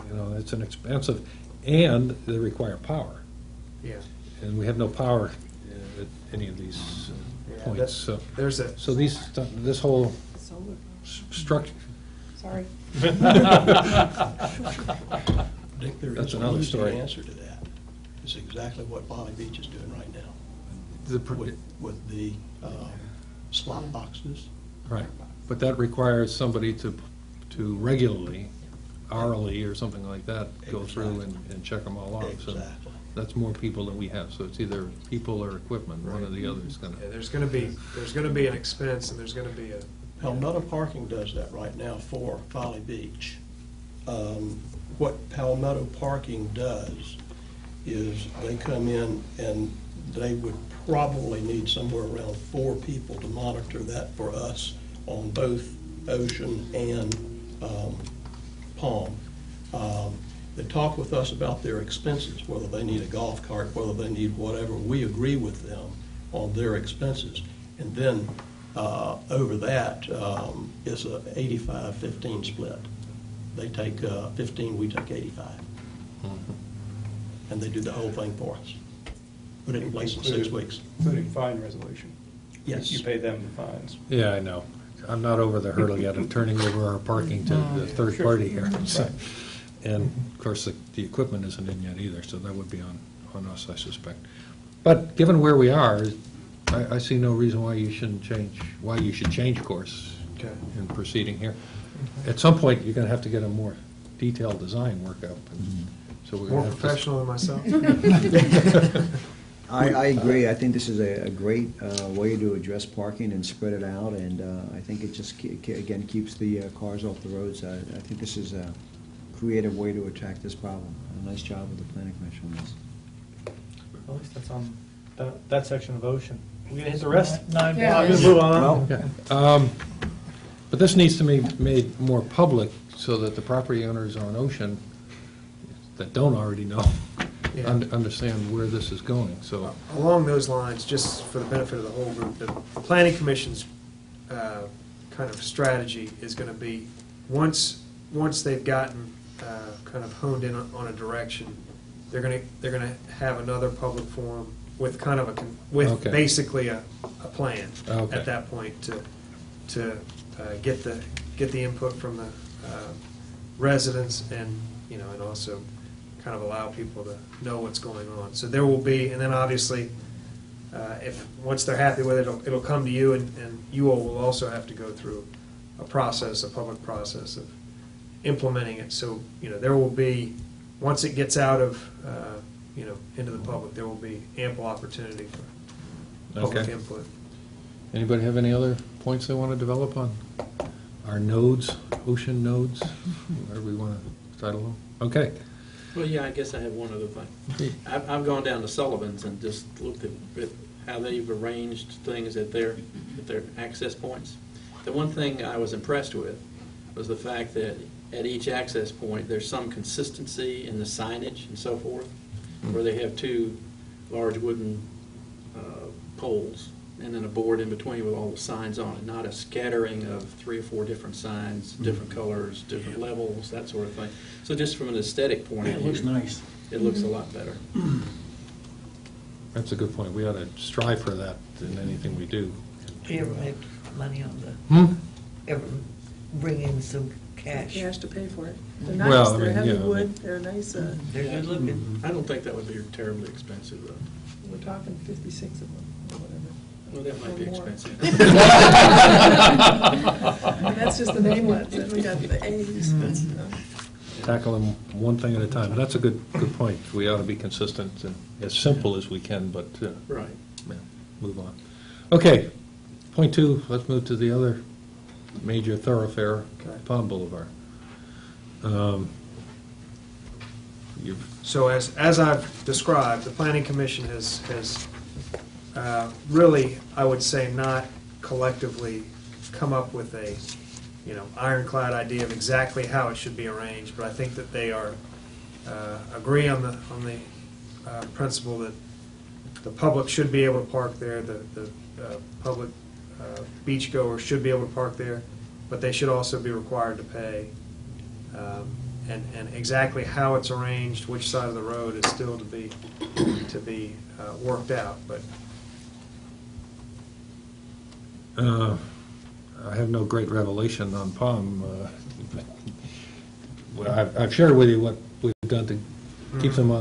You know, it's an expensive, and they require power. Yeah. And we have no power at any of these Yeah, points, that's- so. There's a, So this whole Solar. structure, Sorry. Dick, there That's is an another easy story. answer to that. It's exactly what Bonnie Beach is doing right now the, with the slot boxes. right, but that requires somebody to regularly, hourly or something like that, go through and check them all off. So Exactly. that's more people than we have, so it's either people or equipment, one or the other is gonna. yeah, there's gonna be an expense, and there's gonna be a, Palmetto Parking does that right now for Folly Beach. What Palmetto Parking does is they come in and they would probably need somewhere around 4 people to monitor that for us on both Ocean and Palm. They talk with us about their expenses, whether they need a golf cart, whether they need whatever. We agree with them on their expenses. And then over that is a 85-15 split. They take 15, we take 85. And they do the whole thing for us. Put it in place in 6 weeks. Including fine resolution. Yes. You pay them the fines. Yeah, I know. I'm not over the hurdle yet of turning over our parking to the third party here. So- And of course, the equipment isn't in yet either, so that would be on us, I suspect. But given where we are, I see no reason why you should change course okay. in proceeding here. At some point, you're gonna have to get a more detailed design work up. And so we're More gonna have to- professional than myself. I agree. I think this is a great way to address parking and spread it out, and I think it just, again, keeps the cars off the roads. I think this is a creative way to attack this problem. A nice job with the planning commission on this. At least that's on that section of Ocean. We gonna hit the rest? 9 Yeah. blocks. Move on. Well, Okay. But this needs to be made more public so that the property owners on Ocean that don't already know Yeah. understand where this is going, so. Along those lines, just for the benefit of the whole group, the planning commission's kind of strategy is going to be, once they've gotten kind of honed in on a direction, they're going to have another public forum with kind of with Okay. basically a plan Okay. at that point to get the input from the residents and, you know, and also kind of allow people to know what's going on. So there will be, and then obviously, once they're happy with it, it'll come to you, and you all will also have to go through a public process of implementing it. So, you know, there will be, once it gets out of, into the public, there will be ample opportunity for public Okay. input. Anybody have any other points they want to develop on our nodes, Ocean nodes, whatever we want to title them? Okay. Well, yeah, I guess I have one other thing. I've gone down to Sullivan's and just looked at how they've arranged things at their access points. The one thing I was impressed with was the fact that at each access point, there's some consistency in the signage and so forth, where they have 2 large wooden poles and then a board in between with all the signs on it, not a scattering of 3 or 4 different signs, different colors, different levels, that sort of thing. So just from an aesthetic point of it view. looks nice. It looks a lot better. That's a good point. We ought to strive for that in anything we do. Do you ever make money on ever bring in some cash? Cash to pay for it. They're Well, nice, I they're mean, heavy yeah, wood, they're nice, They're good looking. I don't think that would be terribly expensive, though. we're talking 56 of them, or whatever. Well, that might be Or more. expensive. And that's just the main ones, then we got the A's, tackle them one thing at a time. And that's a good point. We ought to be consistent and as simple as we can, but Right. yeah, move on. Okay, point 2, let's move to the other major thoroughfare, Okay. Palm Boulevard. You've So as I've described, the planning commission has really, I would say, not collectively come up with a, ironclad idea of exactly how it should be arranged, but I think that they are, agree on the principle that the public should be able to park there, the public beachgoers should be able to park there, but they should also be required to pay. And exactly how it's arranged, which side of the road is still to be worked out, but. I have no great revelation on Palm. Well, I've shared with you what we've done to keep them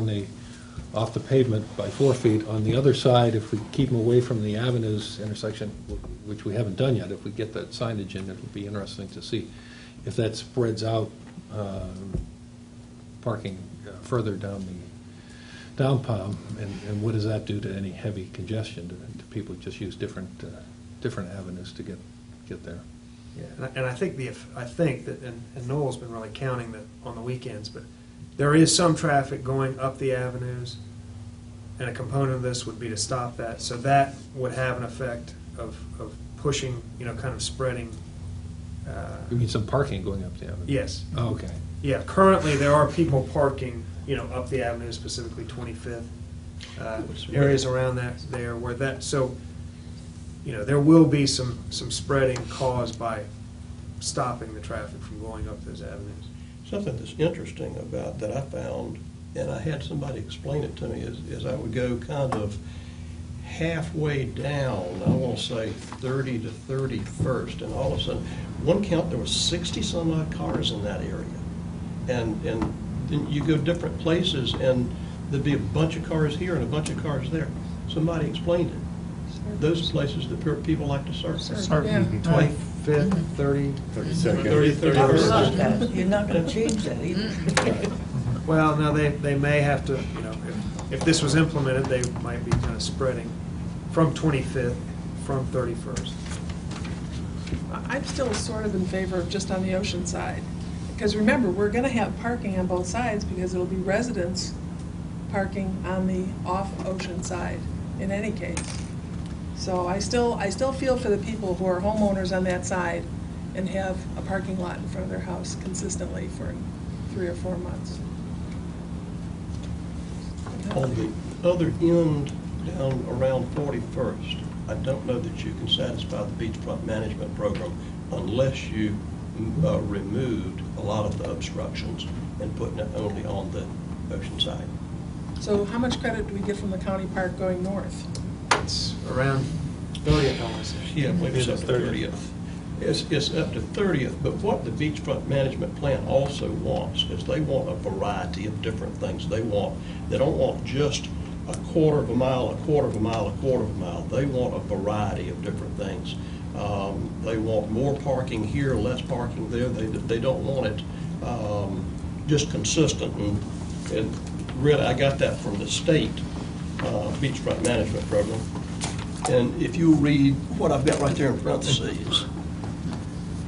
off the pavement by 4 feet. On the other side, if we keep them away from the avenues intersection, which we haven't done yet, if we get that signage in, it'll be interesting to see if that spreads out parking further down Palm, and what does that do to any heavy congestion? Do people just use different avenues to get there? Yeah, and I think that, and Noel's been really counting that on the weekends, but there is some traffic going up the avenues, and a component of this would be to stop that. So that would have an effect of pushing, kind of spreading. You mean some parking going up the avenue? Yes. Oh, okay. Yeah, currently there are people parking, up the avenue, specifically 25th, areas around that there where that, so, there will be some spreading caused by stopping the traffic from going up those avenues. Something that's interesting about that I found, and I had somebody explain it to me, is I would go kind of halfway down, I want to say 30 to 31st, and all of a sudden, one count, there was 60 some odd cars in that area. And then you go different places, and there'd be a bunch of cars here and a bunch of cars there. Somebody explained it. Those places that people like to surf. Yeah. 25th, 30. 31st. You're not going to change that either. Well, no, they may have to, if this was implemented, they might be kind of spreading from 25th, from 31st. I'm still sort of in favor of just on the ocean side. Because remember, we're going to have parking on both sides because it'll be residents parking on the off-ocean side in any case. So I still feel for the people who are homeowners on that side and have a parking lot in front of their house consistently for 3 or 4 months. On the other end, down around 41st, I don't know that you can satisfy the beachfront management program unless you removed a lot of the obstructions and putting it only on the ocean side. So how much credit do we get from the county park going north? It's around 30th, I want to say. Yeah, I believe it's up to 30th. It's up to 30th, but what the beachfront management plan also wants is they want a variety of different things. They don't want just a quarter of a mile, a quarter of a mile, a quarter of a mile. They want a variety of different things. They want more parking here, less parking there. They don't want it just consistent. And really, I got that from the state beachfront management program. And if you read what I've got right there in parentheses.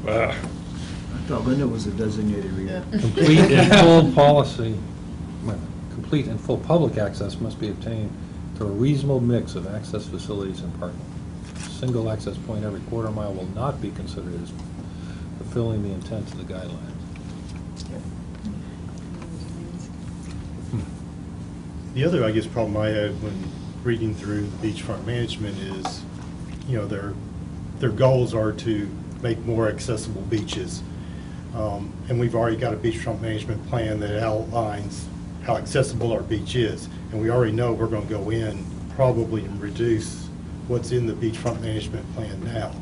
I thought Linda was a designated reader. Complete and full policy, complete and full public access must be obtained through a reasonable mix of access facilities and parking. A single access point every quarter mile will not be considered as fulfilling the intent of the guidelines. The other, I guess, problem I had when reading through beachfront management is, their goals are to make more accessible beaches. And we've already got a beachfront management plan that outlines how accessible our beach is. And we already know we're going to go in probably and reduce what's in the beachfront management plan now.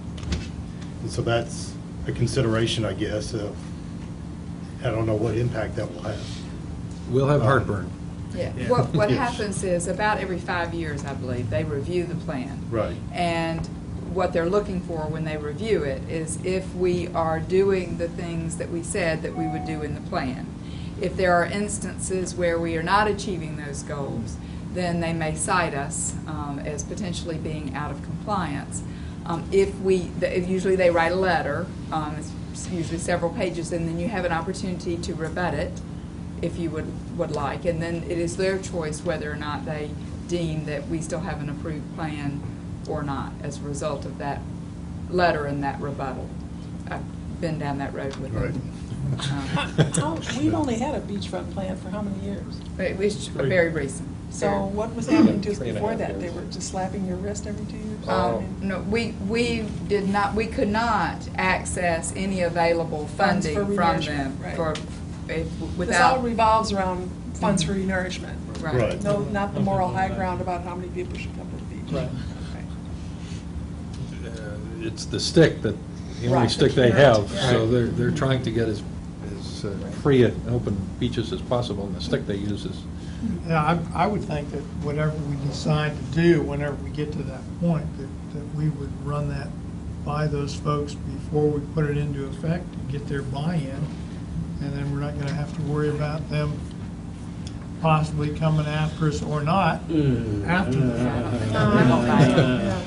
And so that's a consideration, I guess, of, I don't know what impact that will have. We'll have heartburn. Yeah, Yeah. what Yes. happens is, about every 5 years, I believe, they review the plan. Right. And what they're looking for when they review it is if we are doing the things that we said that we would do in the plan. If there are instances where we are not achieving those goals, then they may cite us as potentially being out of compliance. Usually they write a letter, it's usually several pages, and then you have an opportunity to rebut it if you would like, and then it is their choice whether or not they deem that we still have an approved plan or not as a result of that letter and that rebuttal. I've been down that road with them. We've only had a beachfront plan for how many years? It was very recent. So what was happening just before that? They were just slapping your wrist every 2 years? No, we did not, we could not access any available funding Funds for from renourishment, them right. This all without. revolves around funds for renourishment. Right. No, not the moral high ground about how many people should come to the beach. Right. It's the stick that, the only Right, stick the they carrot, have, yeah. so they're trying to get as free and open beaches as possible, and the stick they use is. Yeah, I would think that whatever we decide to do, whenever we get to that point, that we would run that by those folks before we put it into effect and get their buy-in, and then we're not gonna have to worry about them possibly coming after us or not after that. Yeah.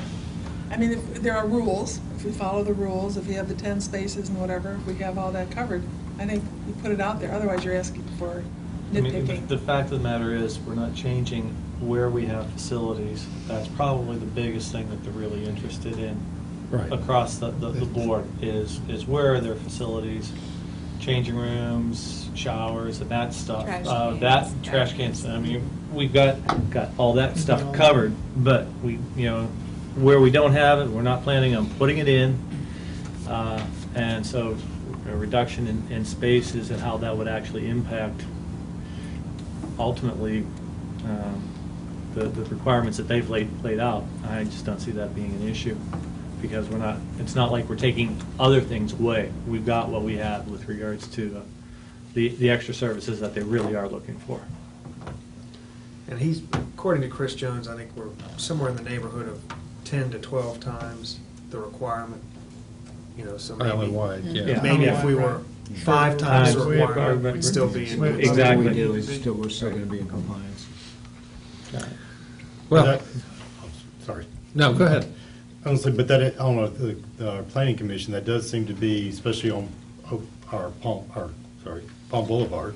I mean, if there are rules, if we follow the rules, if we have the 10 spaces and whatever, if we have all that covered, I think we put it out there. Otherwise, you're asking for I mean, nitpicking. the fact of the matter is, we're not changing where we have facilities. That's probably the biggest thing that they're really interested in Right. across the board is where are their facilities, changing rooms, showers, and that stuff. Trash That cans. trash cans. I mean, we've got all that stuff covered, but where we don't have it, we're not planning on putting it in, and so a reduction in spaces and how that would actually impact ultimately the requirements that they've laid out. I just don't see that being an issue, because it's not like we're taking other things away. We've got what we have with regards to the extra services that they really are looking for. And he's, according to Chris Jones, I think we're somewhere in the neighborhood of 10 to 12 times the requirement. So maybe, Island-wide, yeah. maybe if we were 5 times the Yeah. requirement, we'd still be in. Exactly. What we do is we're still gonna be in compliance. Well, Sorry. no, go ahead. Honestly, but that, on the planning commission, that does seem to be, especially on Palm Boulevard.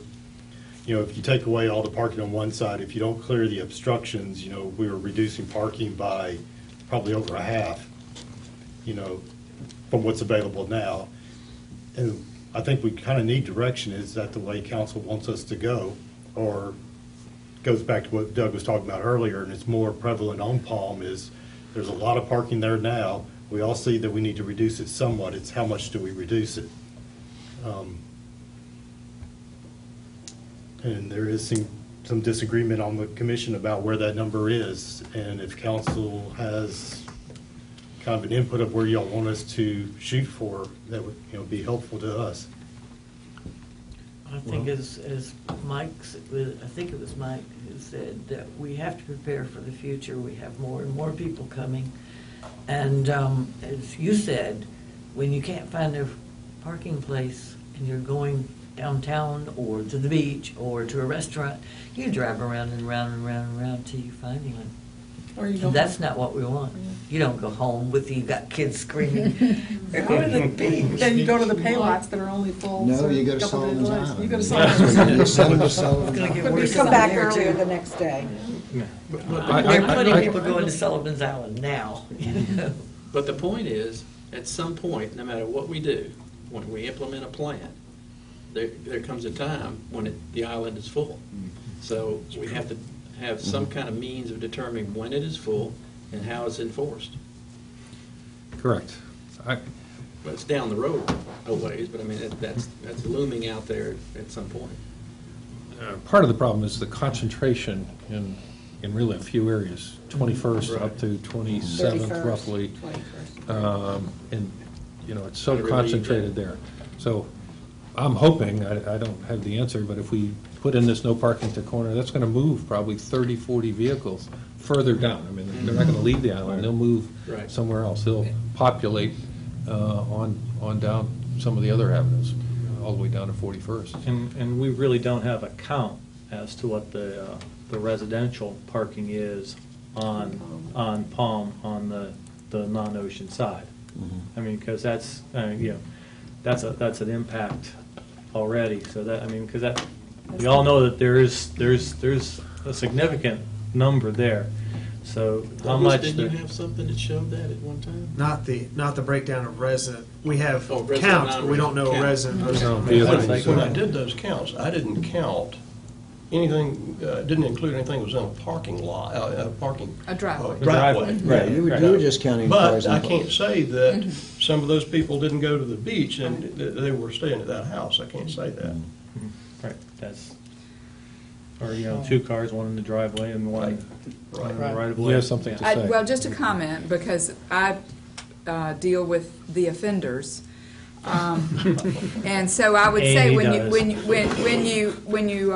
If you take away all the parking on one side, if you don't clear the obstructions, we were reducing parking by probably over a half, from what's available now. And I think we kind of need direction. Is that the way council wants us to go? Or goes back to what Doug was talking about earlier, and it's more prevalent on Palm, is there's a lot of parking there now. We all see that we need to reduce it somewhat. It's how much do we reduce it? And there is some disagreement on the commission about where that number is. And if council has kind of an input of where y'all want us to shoot for, that would be helpful to us. I think as Mike, I think it was Mike who said that we have to prepare for the future. We have more and more people coming. And as you said, when you can't find a parking place and you're going downtown or to the beach or to a restaurant, you drive around and around and around and around till you find one. Or you go And that's home. not what we want. You don't go home with you've got kids screaming, "We're going to the beach." Then you go to the pay lots that are only full. No, so you go to a couple days Solomon's less. Island. You go to You Solomon's go Island. to Solomon's Island. It's gonna get Could be worse come down back there, earlier too. the next day. There are plenty of people going to Sullivan's Island now. But the point is, at some point, no matter what we do, when we implement a plan, there comes a time when the island is full. So we have to have some kind of means of determining when it is full and how it's enforced. Correct. But it's down the road a ways, but I mean, that's looming out there at some point. Part of the problem is the concentration in really a few areas, 21st up to 27th 31st, roughly. 21st. And, it's so Trying to relieve concentrated there. So I'm hoping, I don't have the answer, but if we put in this no parking to corner, that's going to move probably 30, 40 vehicles further down. I mean, they're not going to leave the island, they'll move Right. somewhere else. They'll populate on down some of the other avenues. all the way down to 41st. And we really don't have a count as to what the residential parking is on Palm, on the non-ocean side. I mean, because that's, that's an impact already, so that, I mean, because that, we all know that there's a significant number there. So how Douglas, much? Didn't you the- have something that showed that at one time? Not the breakdown of resident. We have Oh, resident, counts, but we don't know non-resident resident. No, versus- When I did those counts, I didn't count anything, didn't include anything that was in a parking lot, A driveway. driveway. Right, you were just counting cars. But I and- can't say that some of those people didn't go to the beach and they were staying at that house. I can't say that. Right, that's, or, two cars, one in the driveway and one Right. in the right of way. You have something to say? Well, just a comment, because I deal with the offenders. And so I would say, Amy when you, does. when you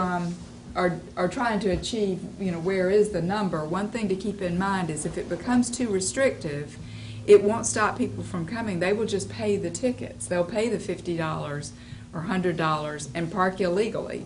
are trying to achieve, where is the number, one thing to keep in mind is if it becomes too restrictive, it won't stop people from coming. They will just pay the tickets. They'll pay the $50 or $100 and park illegally.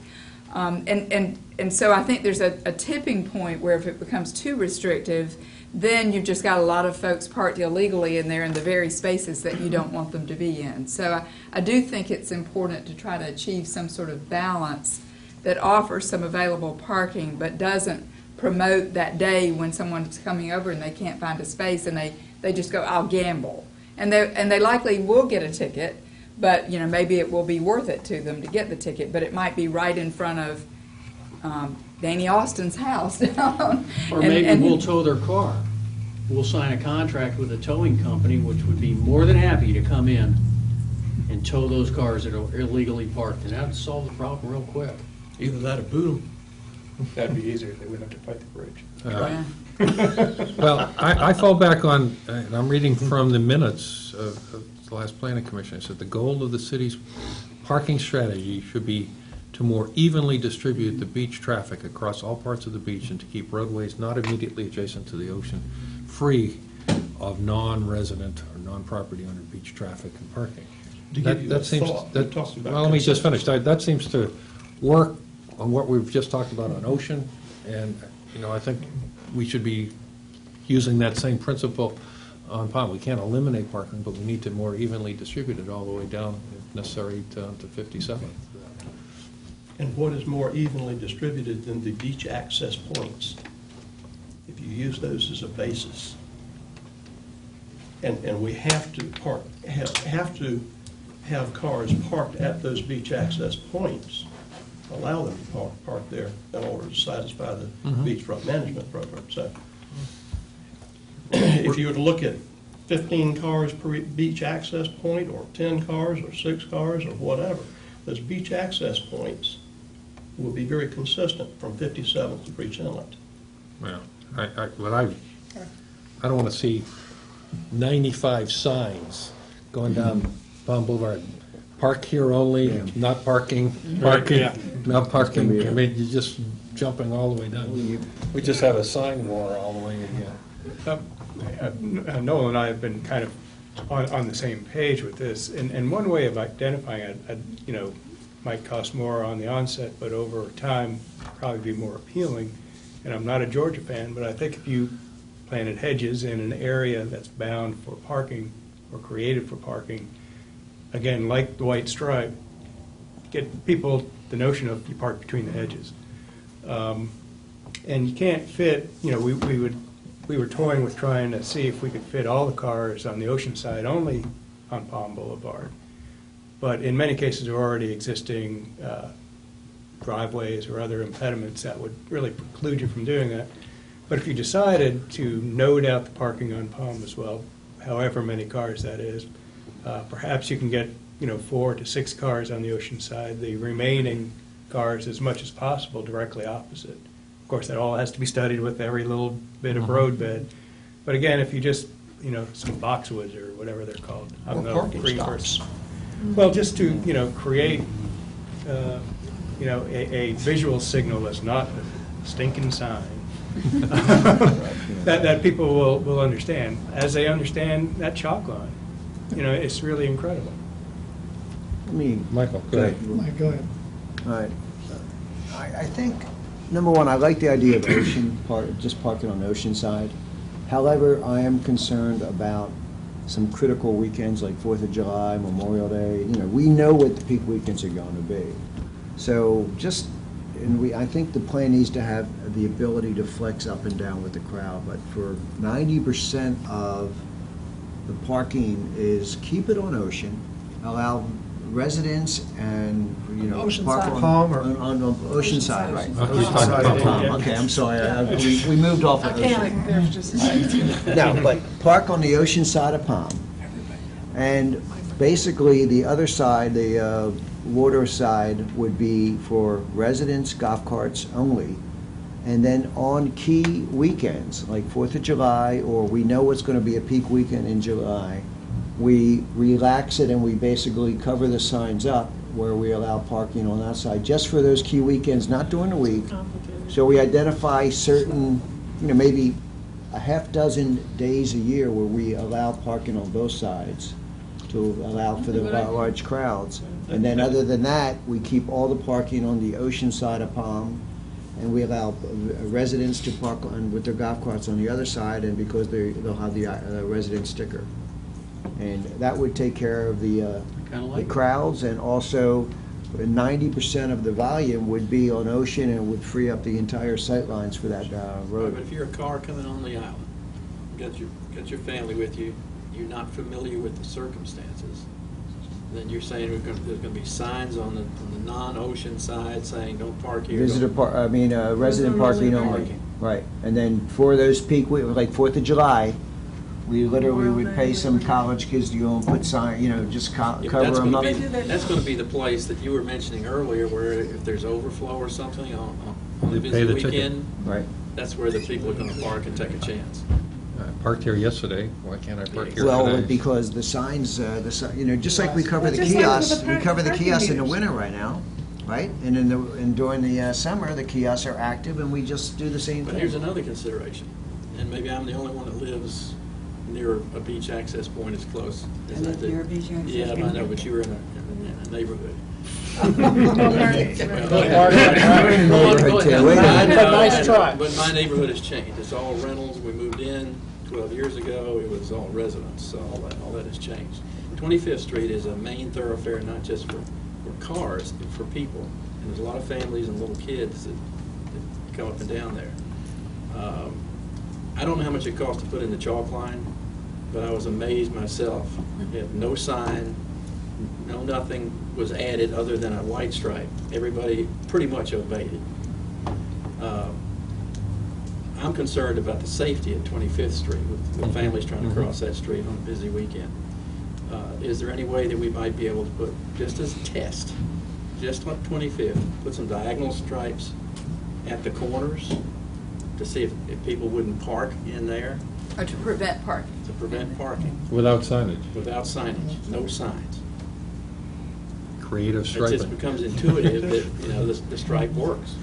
And so I think there's a tipping point where if it becomes too restrictive, then you've just got a lot of folks parked illegally and they're in the very spaces that you don't want them to be in. So I do think it's important to try to achieve some sort of balance that offers some available parking but doesn't promote that day when someone's coming over and they can't find a space and they just go, I'll gamble. And they likely will get a ticket, but maybe it will be worth it to them to get the ticket, but it might be right in front of Danny Austin's house. Or maybe we'll tow their car. We'll sign a contract with a towing company, which would be more than happy to come in and tow those cars that are illegally parked, and that'd solve the problem real quick. Either that or boot them. That'd be easier, they wouldn't have to fight the bridge. Yeah. Well, I fall back on, and I'm reading from the minutes of the last planning commission. It said the goal of the city's parking strategy should be to more evenly distribute the beach traffic across all parts of the beach and to keep roadways not immediately adjacent to the ocean free of non-resident or non-property owner beach traffic and parking. To give you a seems thought, that- we talked about well, let me just finish. consensus. That seems to work on what we've just talked about on ocean, and I think we should be using that same principle on Palm. We can't eliminate parking, but we need to more evenly distribute it all the way down, if necessary, to 57th. And what is more evenly distributed than the beach access points? If you use those as a basis. And we have to have cars parked at those beach access points, allow them to park there in order to satisfy the beachfront management program. So if you were to look at 15 cars per beach access point, or 10 cars, or 6 cars, or whatever, those beach access points will be very consistent from 57th to Breach Inlet. Well, I don't want to see 95 signs going down Palm Boulevard. Park here only, not parking, not parking. I mean, you're just jumping all the way down. We just have a sign war all the way in here. Noel and I have been kind of on the same page with this, and one way of identifying it, might cost more on the onset, but over time probably be more appealing. And I'm not a Georgia fan, but I think if you planted hedges in an area that's bound for parking or created for parking, again, like the white stripe, get people the notion of you park between the hedges. And you can't fit, we were toying with trying to see if we could fit all the cars on the ocean side only on Palm Boulevard. But in many cases, there are already existing driveways or other impediments that would really preclude you from doing that. But if you decided to node out the parking on Palm as well, however many cars that is, perhaps you can get 4 to 6 cars on the ocean side, the remaining cars as much as possible directly opposite. Of course, that all has to be studied with every little bit of roadbed. But again, if you just, some boxwoods or whatever they're called. I don't Or know, parking green stops. birds. Well, just to, create, a visual signal that's not a stinking sign. that people will understand. As they understand that chalk line, it's really incredible. Let me. Michael, go ahead. Mike, go ahead. All right. I think, number one, I like the idea of just parking on the ocean side. However, I am concerned about some critical weekends like 4th of July, Memorial Day. We know what the peak weekends are going to be. So I think the plan needs to have the ability to flex up and down with the crowd. But for 90% of the parking is keep it on Ocean, allow residents and, Ocean park side. on Ocean side, right. You're talking about Palm. Okay, I'm sorry, we moved off of Ocean. Mechanic, there's just. No, but park on the ocean side of Palm. And basically, the other side, the water side, would be for residents, golf carts only. And then on key weekends, like 4th of July, or we know it's going to be a peak weekend in July, we relax it and we basically cover the signs up where we allow parking on that side, just for those key weekends, not during the week. So we identify certain, maybe a half dozen days a year where we allow parking on both sides to allow for the large crowds. And then other than that, we keep all the parking on the ocean side of Palm, and we allow residents to park with their golf carts on the other side, and because they'll have the resident sticker. And that would take care of the crowds, and also 90% of the volume would be on Ocean and would free up the entire sight lines for that road. But if you're a car coming on the island, got your family with you, you're not familiar with the circumstances, then you're saying there's going to be signs on the non-ocean side saying don't park here. Resident parking only. Right. And then for those peak weeks, like 4th of July, we literally would pay some college kids to go and put sign, just cover them up. That's going to be the place that you were mentioning earlier, where if there's overflow or something on the busy weekend, right? That's where the people are going to park and take a chance. I parked here yesterday. Why can't I park here Well, today? because the signs, just like we cover the Just like with kiosks, the we cover the parking kiosks in the meters. winter right now, right? And during the summer, the kiosks are active, and we just do the same But thing. here's another consideration, and maybe I'm the only one that lives near a beach access point as close as I do. Near a beach access Yeah, I point? know, but you were in a neighborhood. Nice try. But my neighborhood has changed. It's all rentals. We moved in 12 years ago. It was all residents, so all that has changed. 25th Street is a main thoroughfare, not just for cars, but for people. And there's a lot of families and little kids that come up and down there. I don't know how much it costs to put in the chalk line, but I was amazed myself. We had no sign, nothing was added other than a white stripe. Everybody pretty much obeyed it. I'm concerned about the safety at 25th Street with families trying to cross that street on a busy weekend. Is there any way that we might be able to put, just as a test, just like 25th, put some diagonal stripes at the corners to see if people wouldn't park in there? Or to prevent parking. To prevent parking. Without signage. Without signage, no signs. Creative It striping. just becomes intuitive that, the stripe works.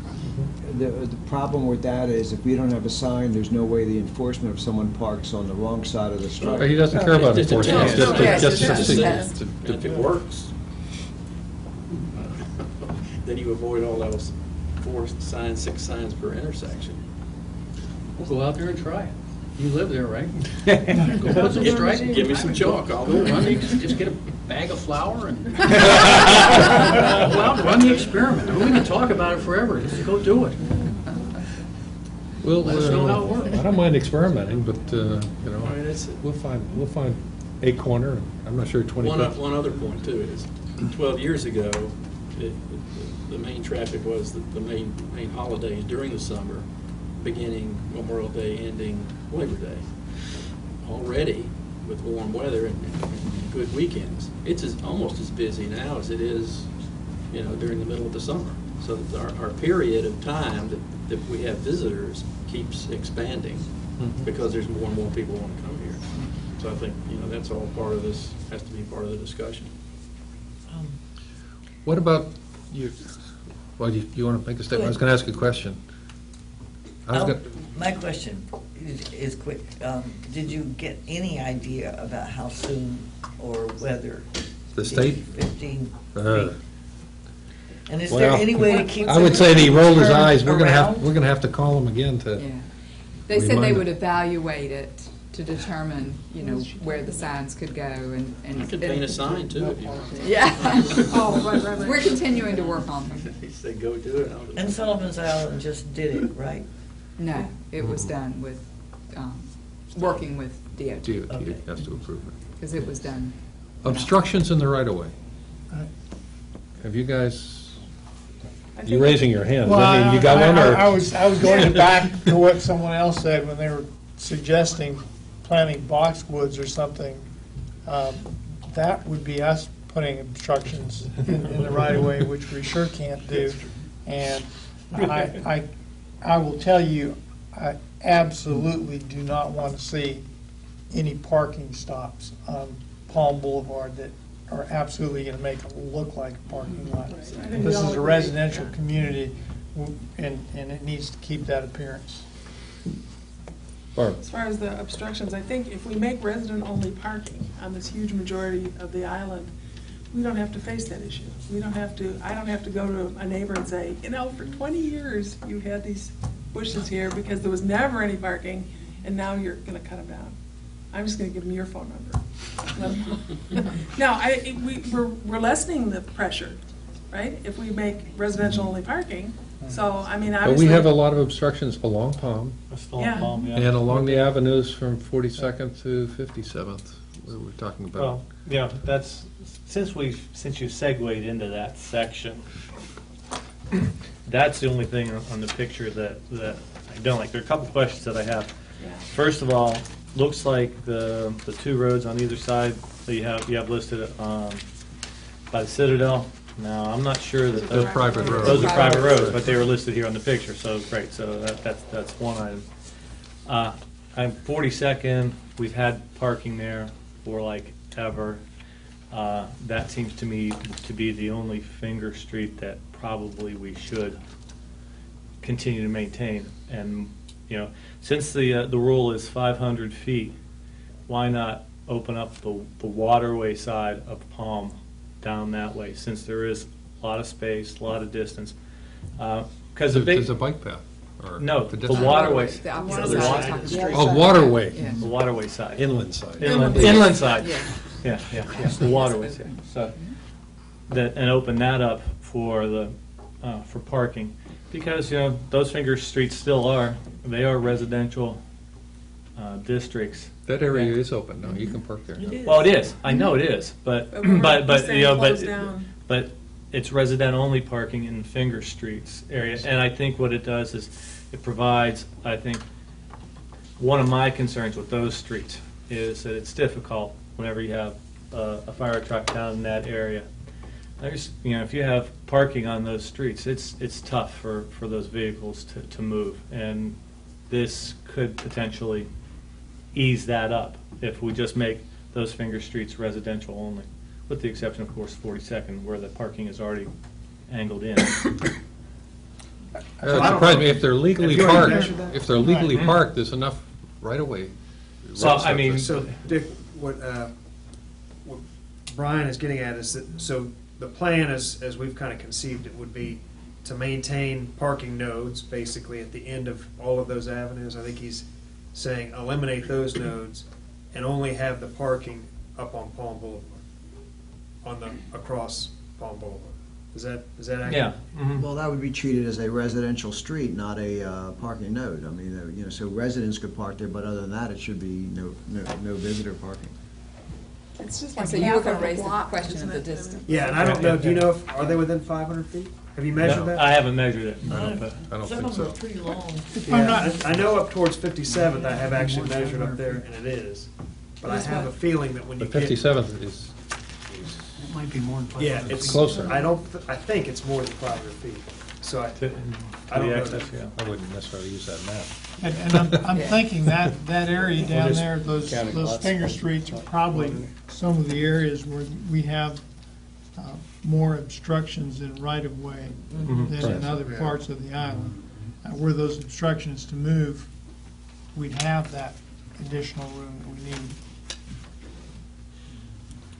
The problem with that is if we don't have a sign, there's no way the enforcement if someone parks on the wrong side of the stripe. He doesn't care about It's just a enforcement. test. Just It's to just a see. test. And if it works, then you avoid all those 4 signs, 6 signs per intersection. We'll go out there and try it. You live there, right? Go put some stripes. Give me some chalk, I'll do Run the- it. Just get a bag of flour and well, run the experiment. I mean, we can talk about it forever. Just go do it. We'll, Let us know how it works. I don't mind experimenting, but, I mean, it's- we'll find a corner. I'm not sure 25th. One other point too is, 12 years ago, the main traffic was the main holidays during the summer, beginning Memorial Day, ending Labor Day. Already, with warm weather and good weekends, it's almost as busy now as it is, during the middle of the summer. So that our period of time that we have visitors keeps expanding because there's more and more people want to come here. So I think, that's all part of this, has to be part of the discussion. What about you? Well, you want to make a statement? I was going to ask a question. My question is quick. Did you get any idea about how soon or whether The state? 15 Uh, feet. And is there Well, any way to keep? I would say that he rolled his eyes. We're around? gonna have to call him again to. Yeah. They said they Remind would them. evaluate it to determine, where the signs could go and. I could paint a sign too if you want. Yeah. Oh, right. We're continuing to work on them. He said, go do it. And Sullivan's Island just did it, right? No, it was done with, working with DOT, DOT Okay. has to approve it. because it was done. Obstructions in the right of way. Right. Have you guys, I you think- raising your hands? Well, I mean, you got one or? I was going back to what someone else said when they were suggesting planting boxwoods or something. That would be us putting obstructions in the right of way, which we sure can't do. And I will tell you, I absolutely do not want to see any parking stops on Palm Boulevard that are absolutely going to make it look like a parking lot. I think we This all is a agree, residential yeah. community, and it needs to keep that appearance. Barb? As far as the obstructions, I think if we make resident-only parking on this huge majority of the island, we don't have to face that issue. I don't have to go to a neighbor and say, for 20 years, you had these bushes here because there was never any parking, and now you're gonna cut them down. I'm just gonna give them your phone number. No, we're lessening the pressure, right? If we make residential-only parking, so, I mean, But obviously. we have a lot of obstructions along Palm Still Yeah. in Palm, yeah. and along the avenues from 42nd to 57th, where we're talking about. Well, yeah, that's, since you segued into that section, that's the only thing on the picture that I don't like. There are a couple questions that I have. Yeah. First of all, looks like the two roads on either side that you have listed by the Citadel. Now, I'm not sure that Those private roads. Those are private roads, but they were listed here on the picture, so great, so that's one item. I'm 42nd, we've had parking there for like ever. That seems to me to be the only finger street that probably we should continue to maintain. And, since the rule is 500 feet, why not open up the waterway side of Palm down that way, since there is a lot of space, a lot of distance? Because There's a bike path. Or no, the pedestrian- waterways. The opposite The side. water- of the street. Oh, waterway, Yeah. The waterway side. inland side. Inland side. Yeah. Yeah, the waterways, yeah. So, and open that up for for parking. Because, those finger streets still they are residential districts. That area is open now, you can park there. It is. Well, it is, I know it is, but, But we're not but, saying close down. but it's resident-only parking in Finger Streets area. And I think what it does is, it provides, I think, one of my concerns with those streets is that it's difficult whenever you have a fire truck down in that area. If you have parking on those streets, it's tough for those vehicles to move. And this could potentially ease that up if we just make those finger streets residential only, with the exception, of course, 42nd, where the parking is already angled in. It surprised me, if they're legally Have you already parked, measured that? if they're legally parked, there's enough right of way. So, I mean, So, Dick, what Brian is getting at is that, so the plan, as we've kind of conceived it, would be to maintain parking nodes, basically, at the end of all of those avenues. I think he's saying eliminate those nodes and only have the parking up on Palm Boulevard, across Palm Boulevard. Is that accurate? yeah. mhm. Well, that would be treated as a residential street, not a parking node. I mean, so residents could park there, but other than that, it should be no visitor parking. It's just And like so you were half gonna of a raise the block, question isn't of the it? distance. Yeah, and I don't know, do you know, are they within 500 feet? Have you measured No, that? I haven't measured it. I don't Some think of them so. are pretty long. Yeah, I know up towards 57th, I have actually measured up there, and it is. But I have a feeling that when you The get. 57th is It might be more than 500 Yeah, feet. it's closer. I think it's more than 500 feet. So I To don't the know access, that. yeah. I wouldn't necessarily use that map. And I'm thinking that area down just there, those counting lots. finger streets are probably some of the areas where we have more obstructions in right-of-way Mhm. than in other parts of the island. Were those obstructions to move, we'd have that additional room that we need.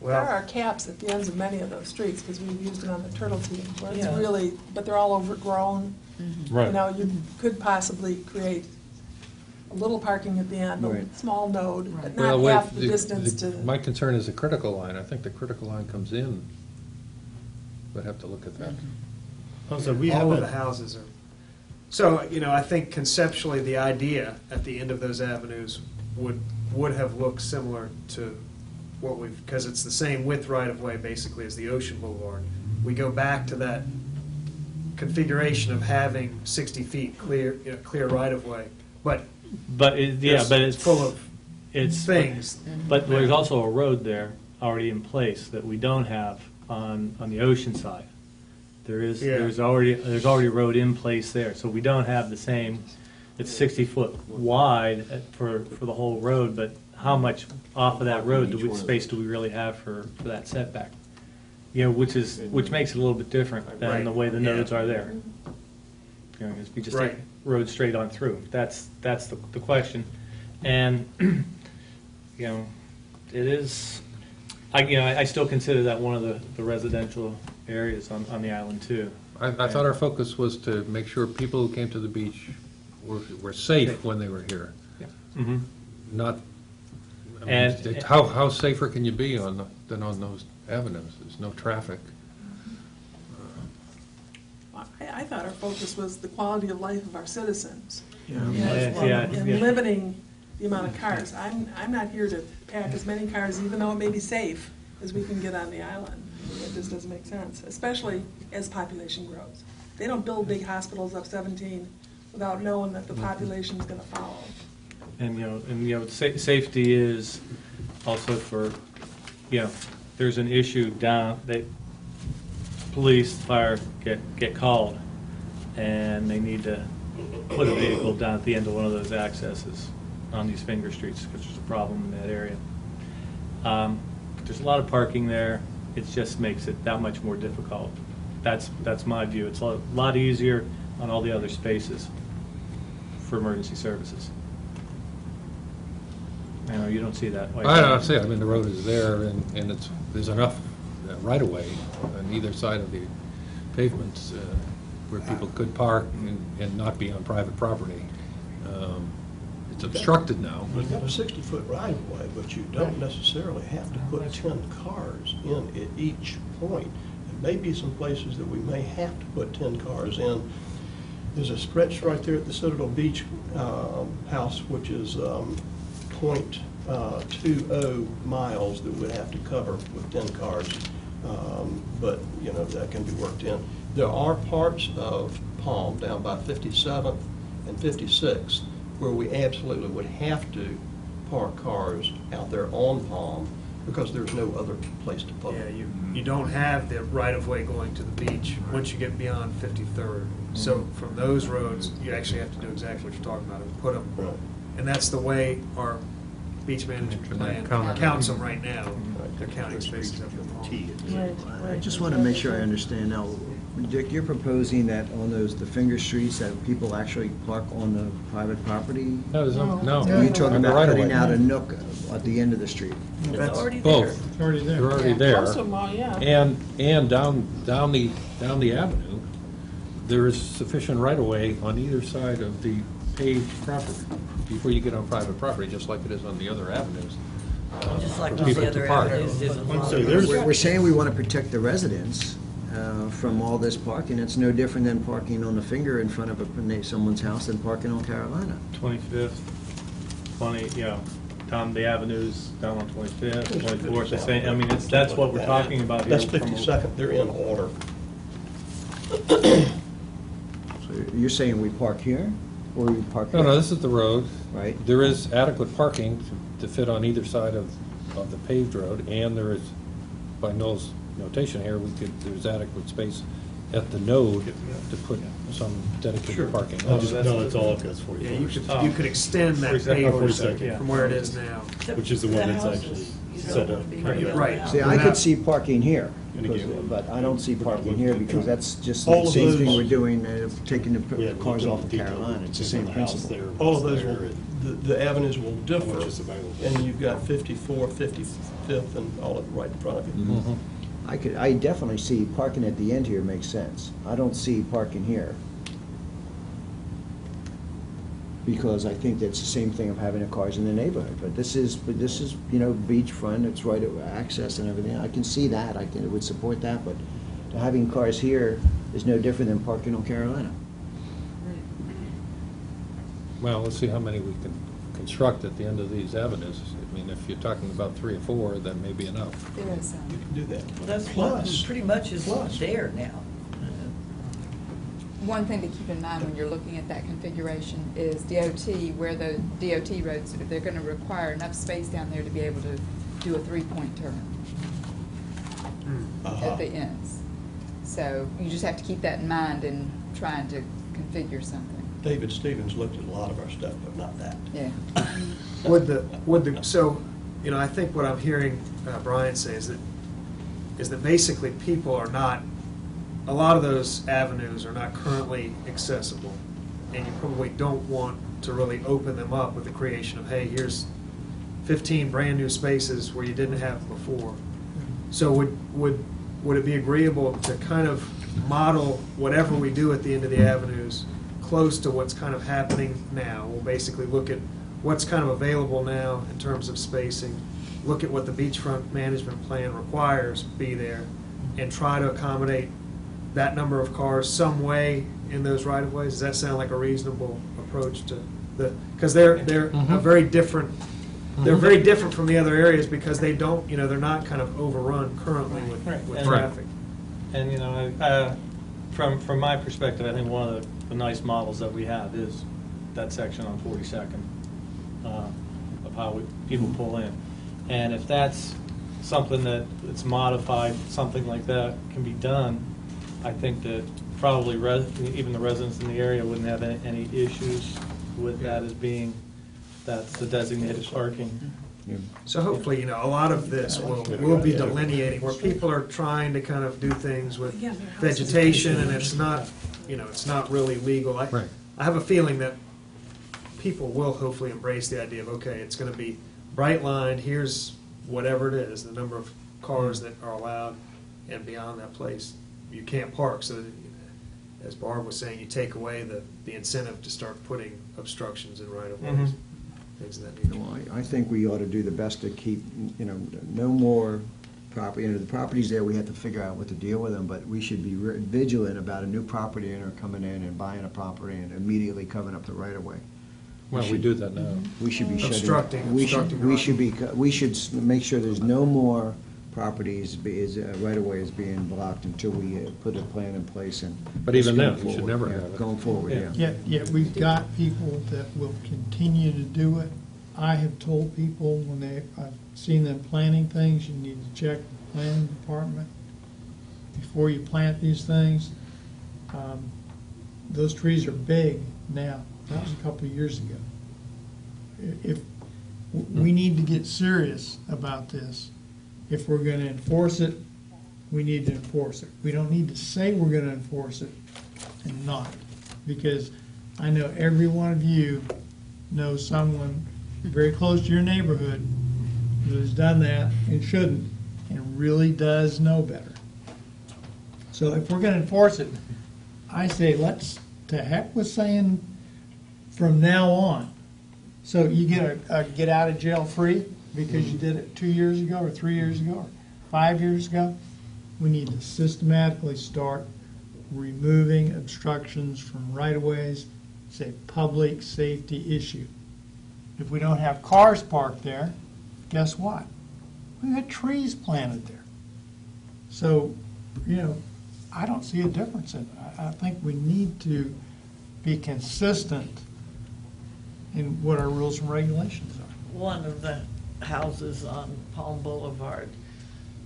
There are caps at the ends of many of those streets, because we've used it on the Turtle Team, where it's Yeah. really, but they're all overgrown. Right. You know, you could possibly create a little parking at the end, a Right. small node, but Well, not wait, half the distance to. My concern is the critical line. I think the critical line comes in. We'd have to look at that. Also, we All of the haven't, houses are, so, you know, I think conceptually, the idea at the end of those avenues would have looked similar to what we've, because it's the same width right-of-way basically as the Ocean Boulevard. We go back to that configuration of having 60 feet clear, you know, clear right-of-way, but But it's full of it's things. But there's also a road there already in place that we don't have on the ocean side. There's already road in place there, so we don't have the same. It's 60 foot wide for the whole road, but how much off of that road space do we really have for that setback? You know, which makes it a little bit different than the way the nodes are there. You know, we just take road straight on through. That's the question, and you know, it is. I still consider that one of the residential areas on the island too. I thought our focus was to make sure people who came to the beach were safe when they were here. Mm-hmm. Not, I mean, And- how safer can you be than on those avenues? There's no traffic. I thought our focus was the quality of life of our citizens. Yeah. And limiting the amount of cars. I'm not here to pack as many cars, even though it may be safe, as we can get on the island. It just doesn't make sense, especially as population grows. They don't build big hospitals up 17 without knowing that the population's gonna follow. And safety is also for, there's an issue down, police, fire get called, and they need to put a vehicle down at the end of one of those accesses on these finger streets, because there's a problem in that area. There's a lot of parking there, it just makes it that much more difficult. That's my view. It's a lot easier on all the other spaces for emergency services. You don't see that. I don't see it. I mean, the road is there, and there's enough right-of-way on either side of the pavements where people could park and not be on private property. It's obstructed now. You've got a 60-foot right-of-way, but you don't necessarily have to put 10 cars in at each point. There may be some places that we may have to put 10 cars in. There's a stretch right there at the Citadel Beach house, which is 0.20 miles that we'd have to cover with 10 cars. But, that can be worked in. There are parts of Palm down by 57th and 56th where we absolutely would have to park cars out there on Palm because there's no other place to put them. Yeah, you don't have the right-of-way going to the beach once you get beyond 53rd. So from those roads, you actually have to do exactly what you're talking about, and put them, and that's the way our beach management plan counts them right now. They're counting spaces up in Palm. I just want to make sure I understand now. Dick, you're proposing that on the finger streets that people actually park on the private property? No. You're talking On the about right-of-way. cutting out a nook at the end of the street? It's already there. Both. It's already there. They're already there. Most of them are, yeah. And down the avenue, there is sufficient right-of-way on either side of the paved property before you get on private property, just like it is on the other avenues. Just like for all people the to other park. avenues. there's a lot So of- there's- We're saying we want to protect the residents from all this parking. It's no different than parking on the finger in front of someone's house than parking on Carolina. 25th, down the avenues, down on 25th, 24th, the same, I mean, that's what we're talking about here. That's 52nd, they're in order. So you're saying we park here, or we park here? No, this is the road. Right. There is adequate parking to fit on either side of the paved road, and there is, by Noel's notation here, there's adequate space at the node to put some dedicated parking. No, it's all up, that's Yeah, 41st, you could extend that 42nd, paved from where it is now. which is the one that's actually set up. Right. See, I could see parking here, And again, but I don't see parking here because that's just All the of same thing those- we're doing, taking Yeah, the cars look off at of the detail Carolina. It's the in same the house principle. there, All of those there, will, and the avenues will differ. much is available. And you've got 54th, 55th, and all of it right in front of you. I definitely see parking at the end here makes sense. I don't see parking here. Because I think that's the same thing of having the cars in the neighborhood. But this is, you know, beachfront, it's right at access and everything. I can see that, it would support that, but having cars here is no different than parking on Carolina. Well, let's see how many we can construct at the end of these avenues. I mean, if you're talking about 3 or 4, that may be enough. There is some. You can do that. Well, that's Plus- pretty much is plus- there now. One thing to keep in mind when you're looking at that configuration is DOT, where the DOT roads, they're gonna require enough space down there to be able to do a 3-point turn at the ends. So you just have to keep that in mind in trying to configure something. David Stevens looked at a lot of our stuff, but not that. Yeah. So, you know, I think what I'm hearing Brian say is that basically people are not, a lot of those avenues are not currently accessible, and you probably don't want to really open them up with the creation of, hey, here's 15 brand-new spaces where you didn't have before. So would it be agreeable to kind of model whatever we do at the end of the avenues close to what's kind of happening now? We'll basically look at what's kind of available now in terms of spacing, look at what the beachfront management plan requires be there, and try to accommodate that number of cars some way in those right-of-ways. Does that sound like a reasonable approach to because they're a very different, they're very different from the other areas because they don't, you know, they're not kind of overrun currently with And- traffic. And, you know, from my perspective, I think one of the nice models that we have is that section on 42nd, of how people pull in. And if that's something that's modified, something like that can be done, I think that probably even the residents in the area wouldn't have any issues with that as being, that's the designated parking. So hopefully, you know, a lot of this will be delineating where people are trying to kind of do things with vegetation and it's not, you know, it's not really legal. Right. I have a feeling that people will hopefully embrace the idea of, okay, it's going to be bright lined, here's whatever it is, the number of cars that are allowed, and beyond that place, you can't park. So, as Barb was saying, you take away the incentive to start putting obstructions in right-of-ways, things of that nature. Well, I think we ought to do the best to keep, you know, no more property, you know, the properties there, we have to figure out what to deal with them, but we should be vigilant about a new property owner coming in and buying a property and immediately covering up the right-of-way. Well, we do that now. We should be shutting. Obstructing We should right. we should make sure there's no more properties right-of-way is being blocked until we put a plan in place and. But even going then, we should forward. never Yeah, have it. Going forward, yeah. Yet we've got people that will continue to do it. I have told people when I've seen them planting things, you need to check the planning department before you plant these things. Those trees are big now. That was a couple of years ago. If we need to get serious about this, if we're going to enforce it, we need to enforce it. We don't need to say we're going to enforce it and not, because I know every one of you knows someone very close to your neighborhood who has done that and shouldn't, and really does know better. So if we're going to enforce it, I say let's to heck with saying from now on. So you get a get out of jail free because you did it 2 years ago or 3 years ago or 5 years ago. We need to systematically start removing obstructions from right-of-ways. It's a public safety issue. If we don't have cars parked there, guess what? We got trees planted there. So, you know, I don't see a difference in it. I think we need to be consistent in what our rules and regulations are. One of the houses on Palm Boulevard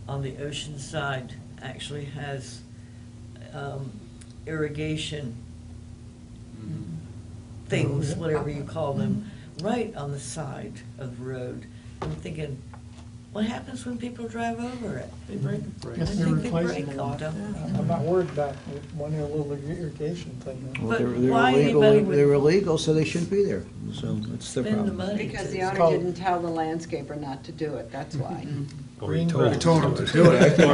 on the ocean side actually has irrigation things, Oh, yeah. whatever you call them, right on the side of the road. I'm thinking, What happens when people drive over it? They break. I Guess they're think they break replacing a them, lot. don't they? I'm not worried about one little irrigation thing. Well, But they're why illegal, anybody would- they're illegal, so they shouldn't be there. So that's their Spend the problem. money. Because to- the owner called- didn't tell the landscaper not to do it, that's why. Or he Green told belt. us told to them do to it. do it. I think.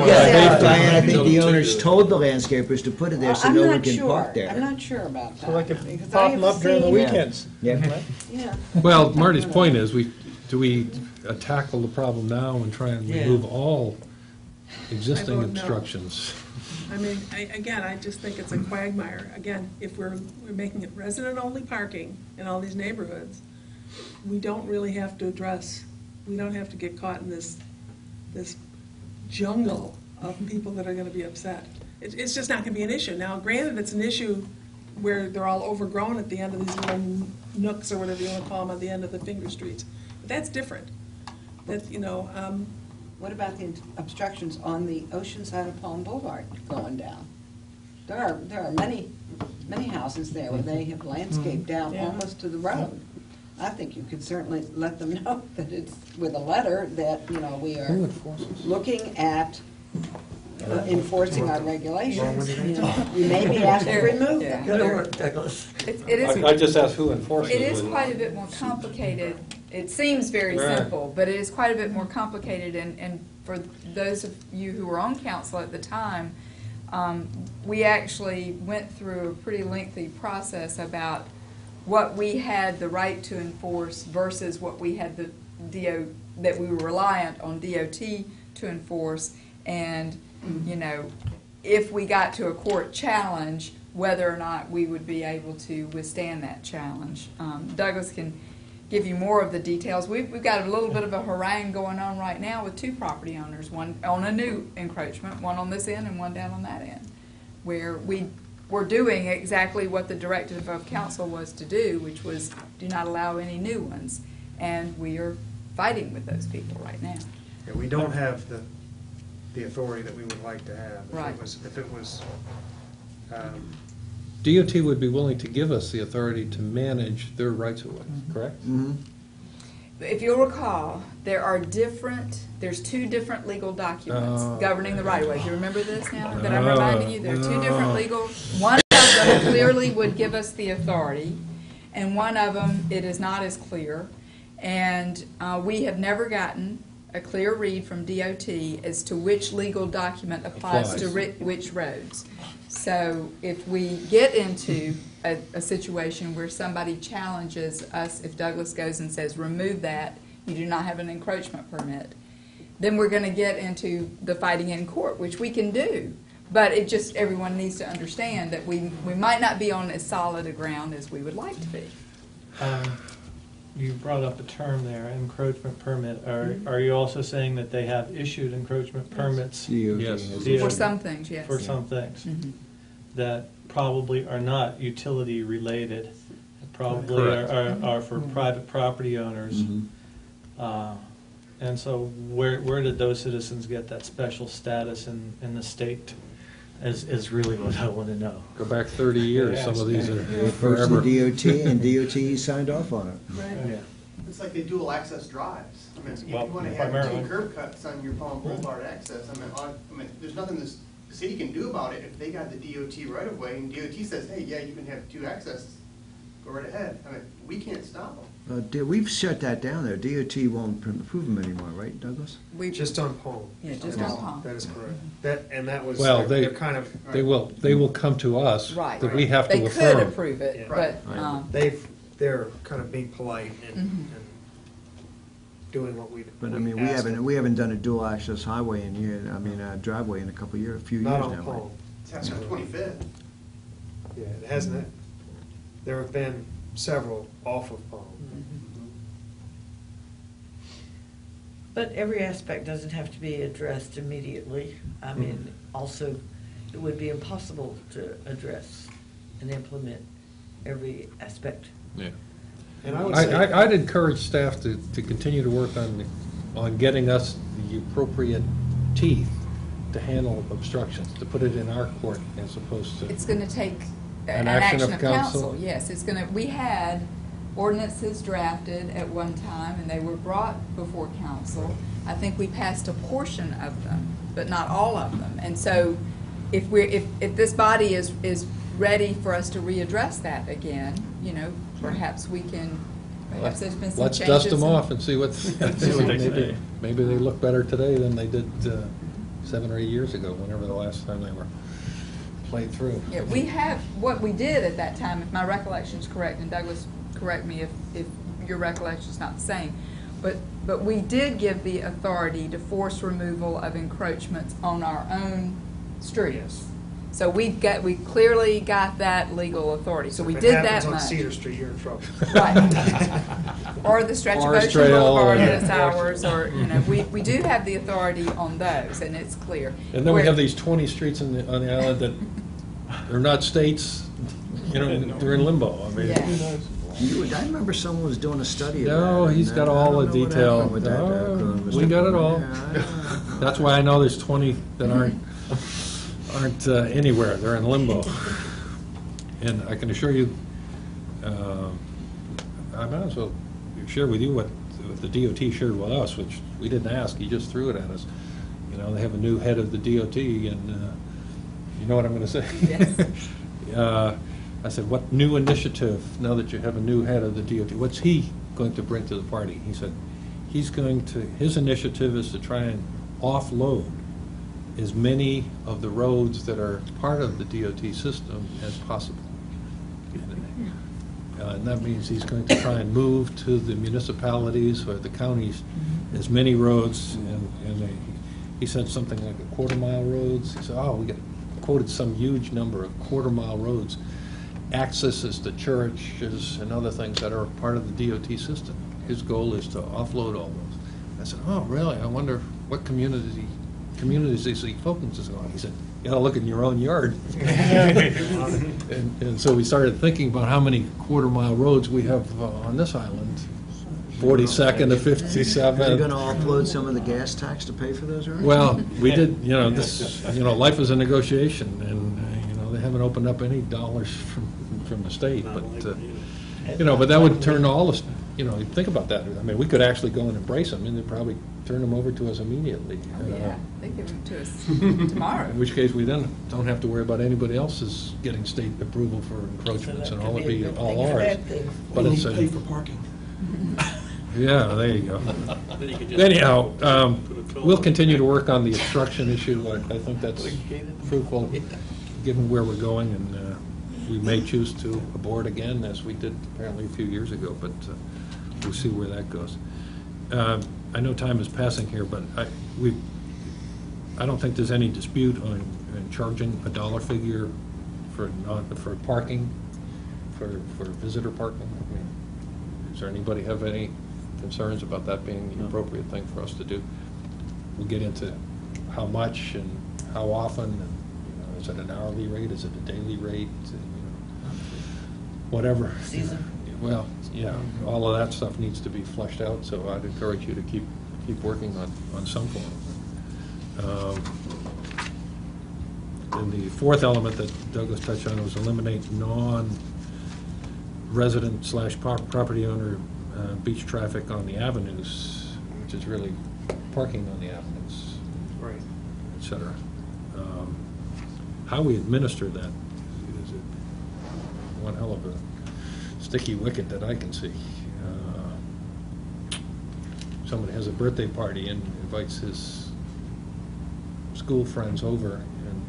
Yeah, Diane, I think Told the them to owners do it. told the landscapers to put it there so I'm no not one can sure. park there. I'm not sure about that. So like if because pop I them have up during the seen- weekends. Yeah. Yeah. Well, Marty's point is, do we tackle the problem now and try and Yeah. remove all existing I vote no. obstructions? I mean, I just think it's a quagmire. Again, if we're making it resident-only parking in all these neighborhoods, we don't really have to address, we don't have to get caught in this jungle of people that are gonna be upset. It's just not gonna be an issue. Now, granted, it's an issue where they're all overgrown at the end of these little nooks or whatever you wanna call them, at the end of the finger streets. But that's different. That, What about the obstructions on the ocean side of Palm Boulevard going down? There are many houses there where they have landscaped out Yeah. almost to the road. I think you could certainly let them know that it's with a letter that, we Who are enforces? looking at enforcing our regulations. We may be asked to remove them. Go to work, Douglas. It is. I just asked who enforces it. It is quite a bit more complicated. It seems very Right. simple, but it is quite a bit more complicated. And for those of you who were on council at the time, we actually went through a pretty lengthy process about what we had the right to enforce versus what we had that we were reliant on DOT to enforce. And, if we got to a court challenge, whether or not we would be able to withstand that challenge. Douglas can give you more of the details. We've got a little bit of a harangue going on right now with two property owners, one on a new encroachment, one on this end and one down on that end, where we're doing exactly what the directive of council was to do, which was do not allow any new ones. And we are fighting with those people right now. Yeah, we don't have the authority that we would like to have. Right. If it was, DOT would be willing to give us the authority to manage their rights of way, correct? Mhm. If you'll recall, there's two different legal documents governing the right of way. Do you remember this now that I'm reminding you? There are two different legal, one of them clearly would give us the authority, and one of them, it is not as clear. And we have never gotten a clear read from DOT as to which legal document applies to which roads. So if we get into a situation where somebody challenges us, if Douglas goes and says, remove that, you do not have an encroachment permit, then we're going to get into the fighting in court, which we can do. But everyone needs to understand that we might not be on as solid a ground as we would like to be. You brought up a term there, encroachment permit. Are you also saying that they have issued encroachment permits? DOT Yes. has DOT. For some things, yes. For some things Mhm. that probably are not utility related, probably Correct. are for private property owners. Mhm. And so where did those citizens get that special status in the state is really what I want to know. Go back 30 years, some of these are They approached the forever. DOT, and DOT signed off on it. Yeah. It's like they dual access drives. I mean, if you Well, want to have primarily. two curb cuts on your Palm Boulevard access, I mean, there's nothing the city can do about it if they got the DOT right of way and DOT says, hey, yeah, you can have two accesses. Go right ahead. I mean, we can't stop them. We've shut that down there. DOT won't approve them anymore, right, Douglas? just on Palm. Yeah, just on Palm. That is correct. That was, Well, they're kind of, They will come to us, Right. that we have to They affirm. could approve it, Yeah. but, they're kind of being polite and doing what we. But I mean, we haven't done a dual access highway in driveway in a few years Not now. on right? Palm. That's on 25th. Yeah, it hasn't, there have been several off of Palm. But every aspect doesn't have to be addressed immediately. I mean, also, it would be impossible to address and implement every aspect. Yeah. And I would say. I'd encourage staff to continue to work on getting us the appropriate teeth to handle obstructions, to put it in our court as opposed to. it's going to take An an action action of of council? council. Yes, it's going to, we had ordinances drafted at one time, and they were brought before council. I think we passed a portion of them, but not all of them. And so if this body is ready for us to readdress that again, you know, perhaps we can, perhaps there's been some Let's changes. dust them off and see what they say. Maybe they look better today than they did 7 or 8 years ago, whenever the last time they were played through. Yeah, we have, what we did at that time, if my recollection is correct, and Douglas, correct me if your recollection is not the same, but we did give the authority to force removal of encroachments on our own streets. So we clearly got that legal authority, so we did that If it happens on much. Cedar Street, you're in trouble. Right. Or the stretch of Forest Ocean Trail, Boulevard or- that's ours, or, you know, we do have the authority on those, and it's clear. And then we Where- have these 20 streets on the island that are not states, you know, they're in limbo. I mean, Yeah. I remember someone was doing a study of that. no, he's and, got I all don't the know what detail. happened with that, No, Mr. we got it all. Yeah, I know. That's why I know there's 20 that aren't anywhere. They're in limbo. And I can assure you, I might as well share with you what the DOT shared with us, which we didn't ask. He just threw it at us. You know, they have a new head of the DOT, and you know what I'm going to say? Yes. I said, what new initiative, now that you have a new head of the DOT, what's he going to bring to the party? He said, his initiative is to try and offload as many of the roads that are part of the DOT system as possible. And that means he's going to try and move to the municipalities or the counties as many roads, and he said something like a quarter-mile roads. He said, we quoted some huge number of quarter-mile roads, accesses to churches and other things that are part of the DOT system. His goal is to offload all those. I said, oh, really? I wonder what communities he focuses on. He said, you gotta look in your own yard. And so we started thinking about how many quarter-mile roads we have on this island. 42nd to 57th. Are you going to offload some of the gas tax to pay for those roads? Well, we did, life is a negotiation, and, they haven't opened up any dollars from the state, but that would turn all the, think about that. I mean, we could actually go and embrace them, and they'd probably turn them over to us immediately. Yeah, they give them to us tomorrow. In which case, we then don't have to worry about anybody else's getting state approval for encroachments, and all it'd be all ours. But it's pay for parking. Yeah, there you go. Then you could just Anyhow, put a toll we'll on it. continue to work on the obstruction issue. I think that's fruitful, given where we're going, and we may choose to abort again, as we did apparently a few years ago, but we'll see where that goes. I know time is passing here, but I don't think there's any dispute on charging a dollar figure for parking, for visitor parking. I mean, does there anybody have any concerns about that being the appropriate thing for us to do? We'll get into how much and how often, and is it an hourly rate, is it a daily rate, whatever. Season. Well, yeah, all of that stuff needs to be fleshed out, so I'd encourage you to keep working on some form. And the fourth element that Douglas touched on was eliminate non-resident / property owner beach traffic on the avenues, which is really parking on the avenues, Right. et cetera. How we administer that is one hell of a sticky wicket that I can see. Somebody has a birthday party and invites his school friends over, and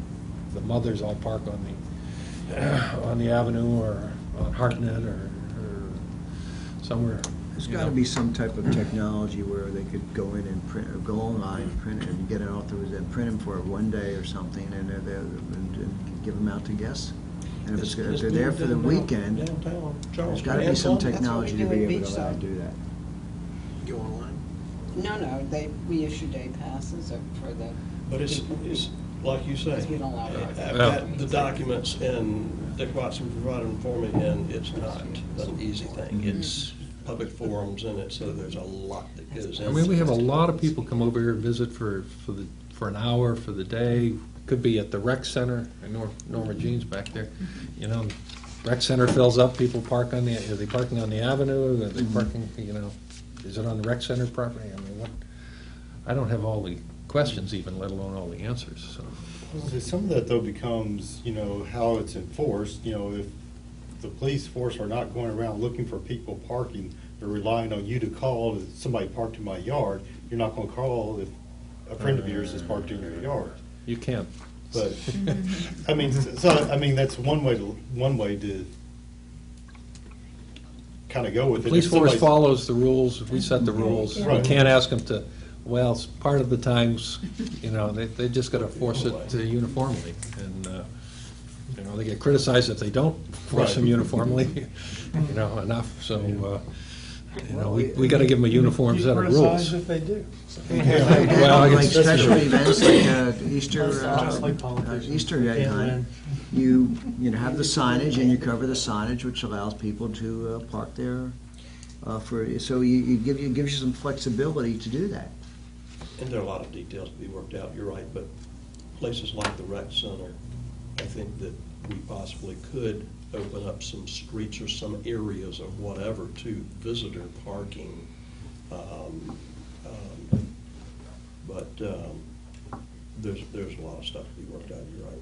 the mothers all park on the avenue or on Hartnett or somewhere. There's got to be some type of technology where they could go in and print, or go online, print it, and get it authorized, and print them for one day or something, and and give them out to guests. And if they're there for the weekend, Downtown, there's got to be some That's what we technology to do be at able to allow to Beachside. do that. Go online. No, we issue day passes for the. But it's like you say, Because we don't allow I've that. got the documents, and Dick Watson provided them for me, and it's not an easy thing. It's public forums in it, so there's a lot that goes I in. mean, we have a lot of people come over here and visit for an hour, for the day. Could be at the rec center. I know Norma Jean's back there. rec center fills up, people park on are they parking on the avenue? Are they parking, is it on the rec center property? I mean, I don't have all the questions even, let alone all the answers, so. Some of that, though, becomes, how it's enforced. If the police force are not going around looking for people parking, they're relying on you to call if somebody parked in my yard. You're not going to call if a friend of yours is parked in your yard. You can't. But, that's one way to kind of go with it. Police If force somebody's- follows the rules, if we set the rules. We Right. can't ask them to, well, it's part of the times, they just got to force it uniformly. And, they get criticized if they don't force them uniformly, enough. So, we got to give them a uniform set of rules. Criticized if they do. Well, I Like guess- special events like Easter, Just like politicians. Easter egg Can't hunt, win. you have the signage and you cover the signage, which allows people to park there so it gives you some flexibility to do that. And there are a lot of details to be worked out, you're right, but places like the rec center, I think that we possibly could open up some streets or some areas or whatever to visitor parking. But there's a lot of stuff to be worked out, you're right.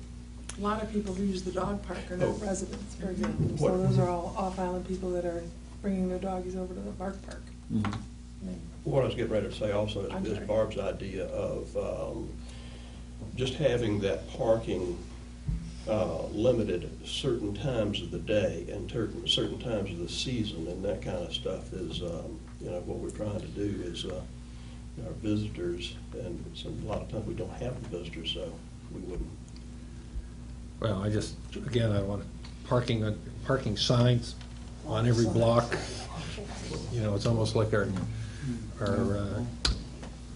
A lot of people who use the dog park are not Oh. residents, for example. So What? those are all off-island people that are bringing their doggies over to the bark park. Mhm. I mean, What I was getting ready to say also I'm is sorry. Barb's idea of just having that parking limited at certain times of the day and certain times of the season, and that kind of stuff is, what we're trying to do is our visitors, and a lot of times we don't have the visitors, so we wouldn't. Well, I want parking signs on every block. It's almost like our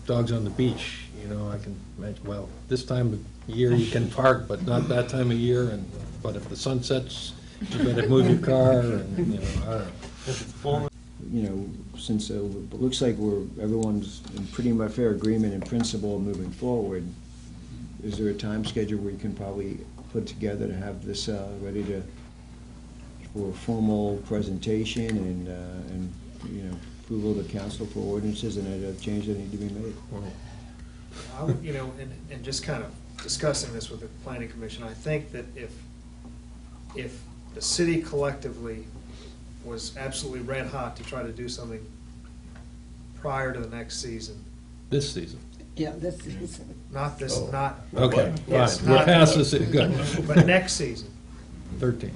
dogs on the beach. I can imagine, well, this time of year you can park, but not that time of year, but if the sun sets, you better move your car, and, I don't know. Since it looks like everyone's in pretty much fair agreement in principle moving forward, is there a time schedule where you can probably put together to have this ready for a formal presentation and approval of the council for ordinances and any changes that need to be made? I would, and just kind of discussing this with the planning commission, I think that if the city collectively was absolutely red hot to try to do something prior to the next season, This season. Yeah, this is, not this, Oh. not. Okay, Yes, fine. We're not- past this, good. But next season. 13.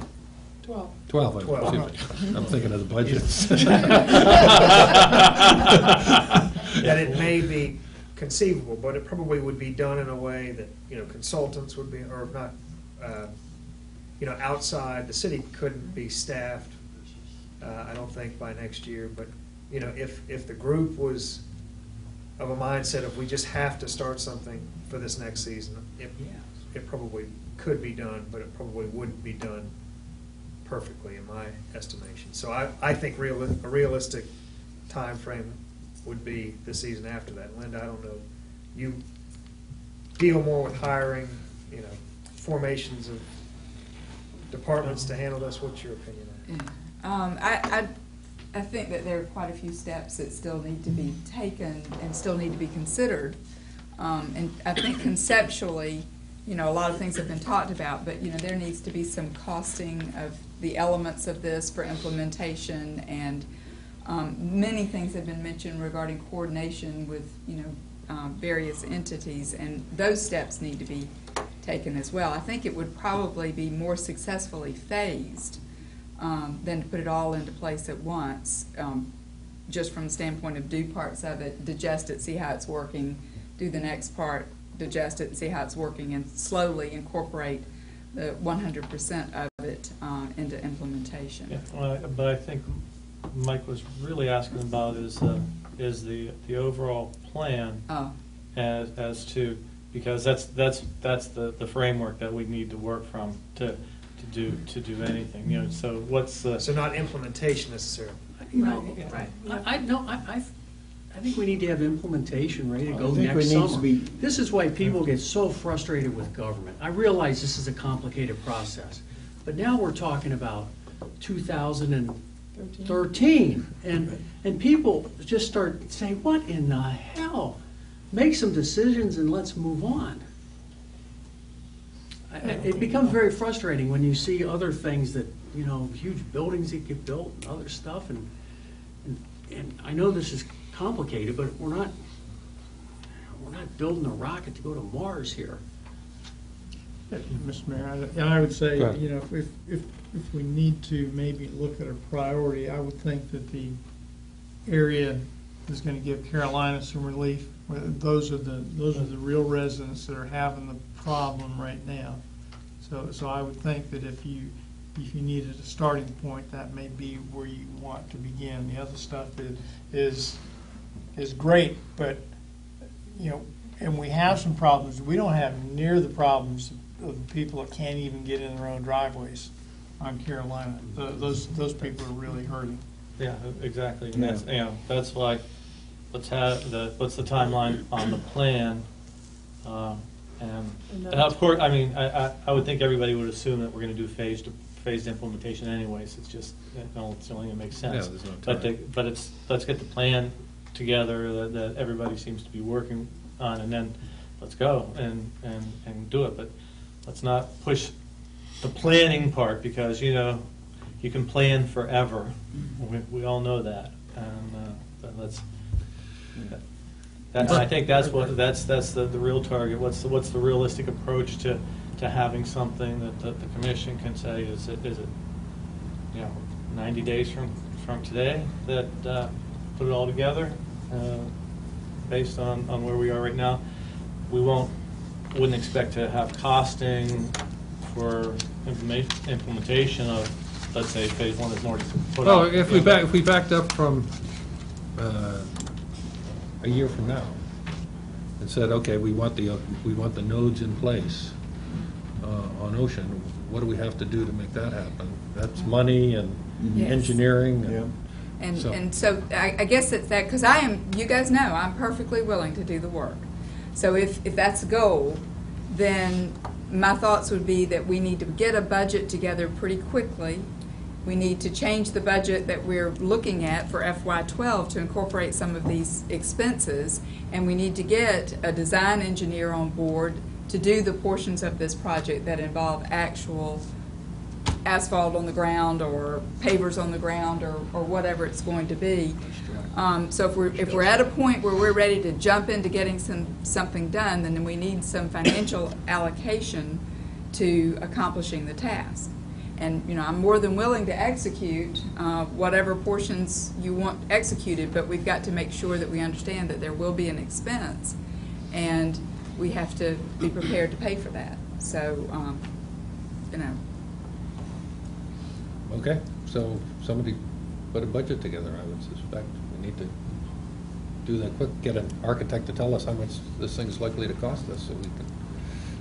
12. 12, Twelve. excuse me. I'm thinking of the budgets. That it may be conceivable, but it probably would be done in a way that, consultants would be, or not, outside, the city couldn't be staffed, I don't think by next year, but, if the group was of a mindset of we just have to start something for this next season, it probably could be done, but it probably wouldn't be done perfectly in my estimation. So I think a realistic time frame would be the season after that. Linda, I don't know, you deal more with hiring, formations of departments to handle this. What's your opinion on it? Yeah. I think that there are quite a few steps that still need to be taken and still need to be considered. And I think conceptually, a lot of things have been talked about, but, there needs to be some costing of the elements of this for implementation, and many things have been mentioned regarding coordination with, various entities, and those steps need to be taken as well. I think it would probably be more successfully phased than to put it all into place at once, just from the standpoint of do parts of it, digest it, see how it's working, do the next part, digest it and see how it's working, and slowly incorporate the 100% of it into implementation. Yeah, but I think Mike was really asking about is the overall plan Oh. as to, because that's the framework that we need to work from to do anything. So what's the So not implementation necessarily. Right. I think we need to have implementation ready to I go think next we need to summer. be- This is why people get so frustrated with government. I realize this is a complicated process, But now we're talking about 2013, and people just start saying, what in the hell? Make some decisions and let's move on. It becomes very frustrating when you see other things that, huge buildings that get built and other stuff, and I know this is complicated, but we're not building a rocket to go to Mars here. Mr. Mayor, and I would say, Go ahead. if we need to maybe look at a priority, I would think that the area is going to give Carolina some relief. Those are the real residents that are having the problem right now. So I would think that if you needed a starting point, that may be where you want to begin. The other stuff is great, but and we have some problems. We don't have near the problems of the people that can't even get in their own driveways on Carolina. Those people are really hurting. Yeah, exactly. And that's why what's the timeline on the plan? And of course, I mean, I would think everybody would assume that we're going to do phased implementation anyways. It's just, it's only going to make sense. Yeah, there's no time. But let's get the plan together that everybody seems to be working on, and then let's go and do it. But let's not push the planning part, because you can plan forever. We all know that, and let's. I think that's the real target. What's the realistic approach to having something that the commission can say, is it 90 days from today that put it all together, based on where we are right now. We wouldn't expect to have costing for implementation of, let's say, phase 1 is more put Well, out. if we backed up from a year from now and said, okay, we want the nodes in place on Ocean, what do we have to do to make that happen? That's money and Yes. engineering. And so I guess it's that, because you guys know, I'm perfectly willing to do the work. So if that's the goal, then my thoughts would be that we need to get a budget together pretty quickly. We need to change the budget that we're looking at for FY12 to incorporate some of these expenses, and we need to get a design engineer on board to do the portions of this project that involve actual asphalt on the ground or pavers on the ground or whatever it's going to be. So if we're at a point where we're ready to jump into getting something done, then we need some financial allocation to accomplishing the task. And I'm more than willing to execute whatever portions you want executed, but we've got to make sure that we understand that there will be an expense, and we have to be prepared to pay for that. So, Okay, so somebody put a budget together, I would suspect. We need to do that quick, get an architect to tell us how much this thing's likely to cost us, so we can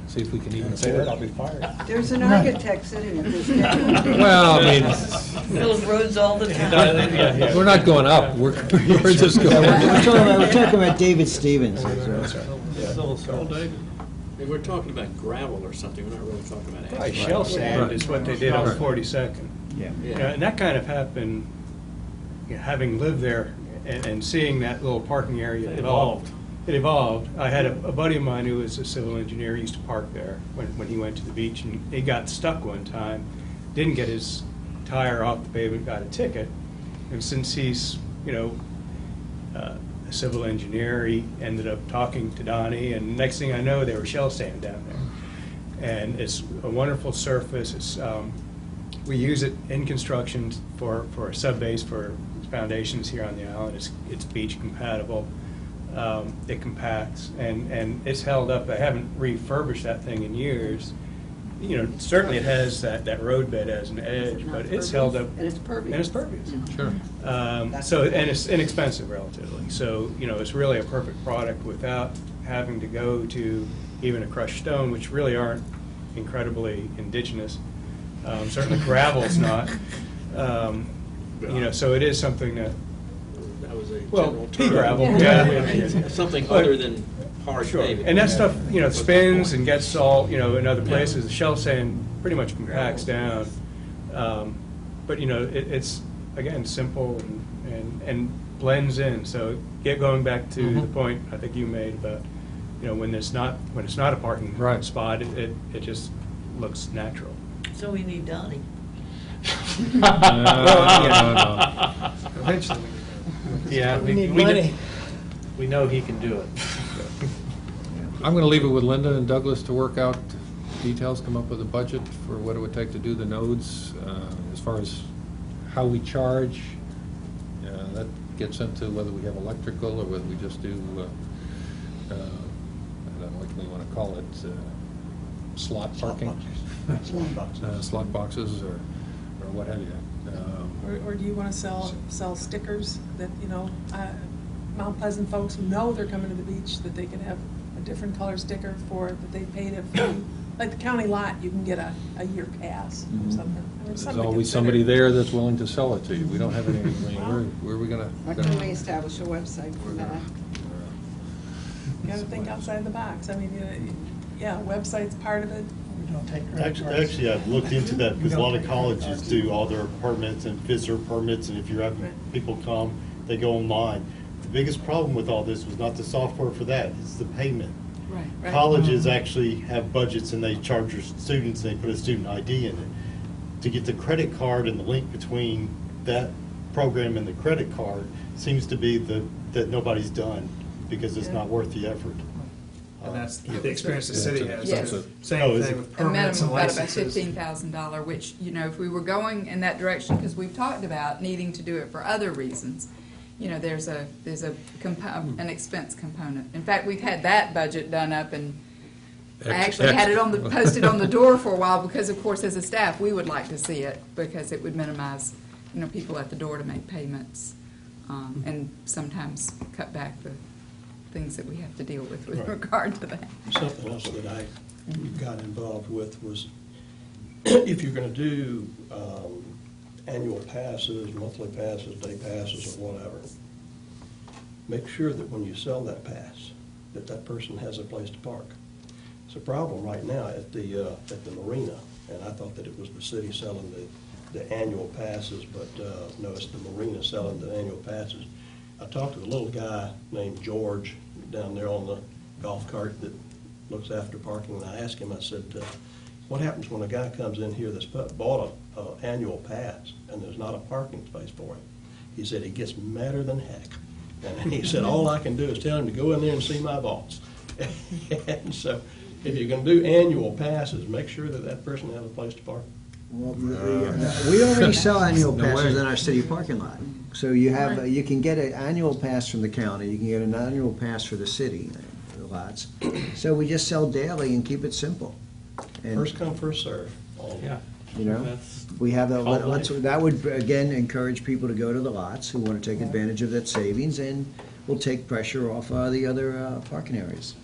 see if we can even afford it. I'll be fired. There's an architect sitting at this table. Well, I mean, Build roads all the time. we're not going up, we're just going. We're talking about David Stevens. Carl David. Hey, we're talking about gravel or something, we're not really talking about asphalt. Right, shell sand Right. is what they did on Right. 42nd. Yeah. And that kind of happened, having lived there and seeing that little parking area develop. It evolved. I had a buddy of mine who was a civil engineer. He used to park there when he went to the beach, and he got stuck one time, didn't get his tire off the pavement, got a ticket. And since he's, a civil engineer, he ended up talking to Donnie, and next thing I know, there was shell sand down there. And it's a wonderful surface. It's we use it in construction for a sub-base for foundations here on the island. It's beach compatible. It compacts, and it's held up. I haven't refurbished that thing in years. Certainly it has that roadbed as an edge, but it's held up. And it's pervious. And it's pervious. Sure. And it's inexpensive relatively. So, it's really a perfect product without having to go to even a crushed stone, which really aren't incredibly indigenous. Certainly gravel's not. So it is something that, That was a well, general pea term. gravel, Yeah. yeah. Something But- other than hard Sure, paving. and that stuff, you know, What's the spins point? and gets salt, you know, in other places. The shell sand pretty much compacts down. But, you know, it's, again, simple and blends in. So going back to the point I think you made about, you know, when it's not a parking Right. spot, it just looks natural. So we need Donnie. Eventually. Yeah, We need money. We know he can do it. I'm going to leave it with Linda and Douglas to work out details, come up with a budget for what it would take to do the nodes. As far as how we charge, that gets into whether we have electrical or whether we just do, I don't know what we want to call it, slot parking. Slot boxes or what have you. Or do you want to sell stickers that, you know, Mount Pleasant folks who know they're coming to the beach, that they can have a different color sticker for, that they paid a fee? Like the county lot, you can get a year pass or something. I mean, There's something to always consider. somebody there that's willing to sell it to you. We don't have any, I mean, where are we going Why can't we establish a website for that? You got to think outside the box. I mean, yeah, website's part of it. We don't take credit cards. Actually, I've looked into that because a lot of colleges do all their permits and visitor permits, and if you're having people come, they go online. The biggest problem with all this was not the software for that, it's the payment. Right. Colleges actually have budgets and they charge their students, and they put a student ID in it. To get the credit card and the link between that program and the credit card seems to be that nobody's done because it's not worth the effort. And that's the experience the city has. Yes. too. Oh, Same is thing it? with A minimum permits of and about licenses. $15,000, which, you know, if we were going in that direction, because we've talked about needing to do it for other reasons, you know, there's an expense component. In fact, we've had that budget done up, and I actually had it posted on the door for a while, because of course, as a staff, we would like to see it, because it would minimize, you know, people at the door to make payments, and sometimes cut back the things that we have to deal with Right. regard to that. Something else that I got involved with was, if you're going to do annual passes, monthly passes, day passes, or whatever, make sure that when you sell that pass, that person has a place to park. It's a problem right now at the marina, and I thought that it was the city selling the annual passes, but no, it's the marina selling the annual passes. I talked to a little guy named George down there on the golf cart that looks after parking, and I asked him, I said, what happens when a guy comes in here that's bought an annual pass and there's not a parking space for him? He said he gets madder than heck. And he said, all I can do is tell him to go in there and see my boss. And so if you're going to do annual passes, make sure that that person has a place to park. Well, we already sell annual No passes way. in our city parking lot. So you have, you can get an annual pass from the county, you can get an annual pass for the city lots. So we just sell daily and keep it simple. And, First come, first serve. Yeah. you know, That's we have, called let's, life. that would, again, encourage people to go to the lots who want to take advantage of that savings, and will take pressure off the other parking areas.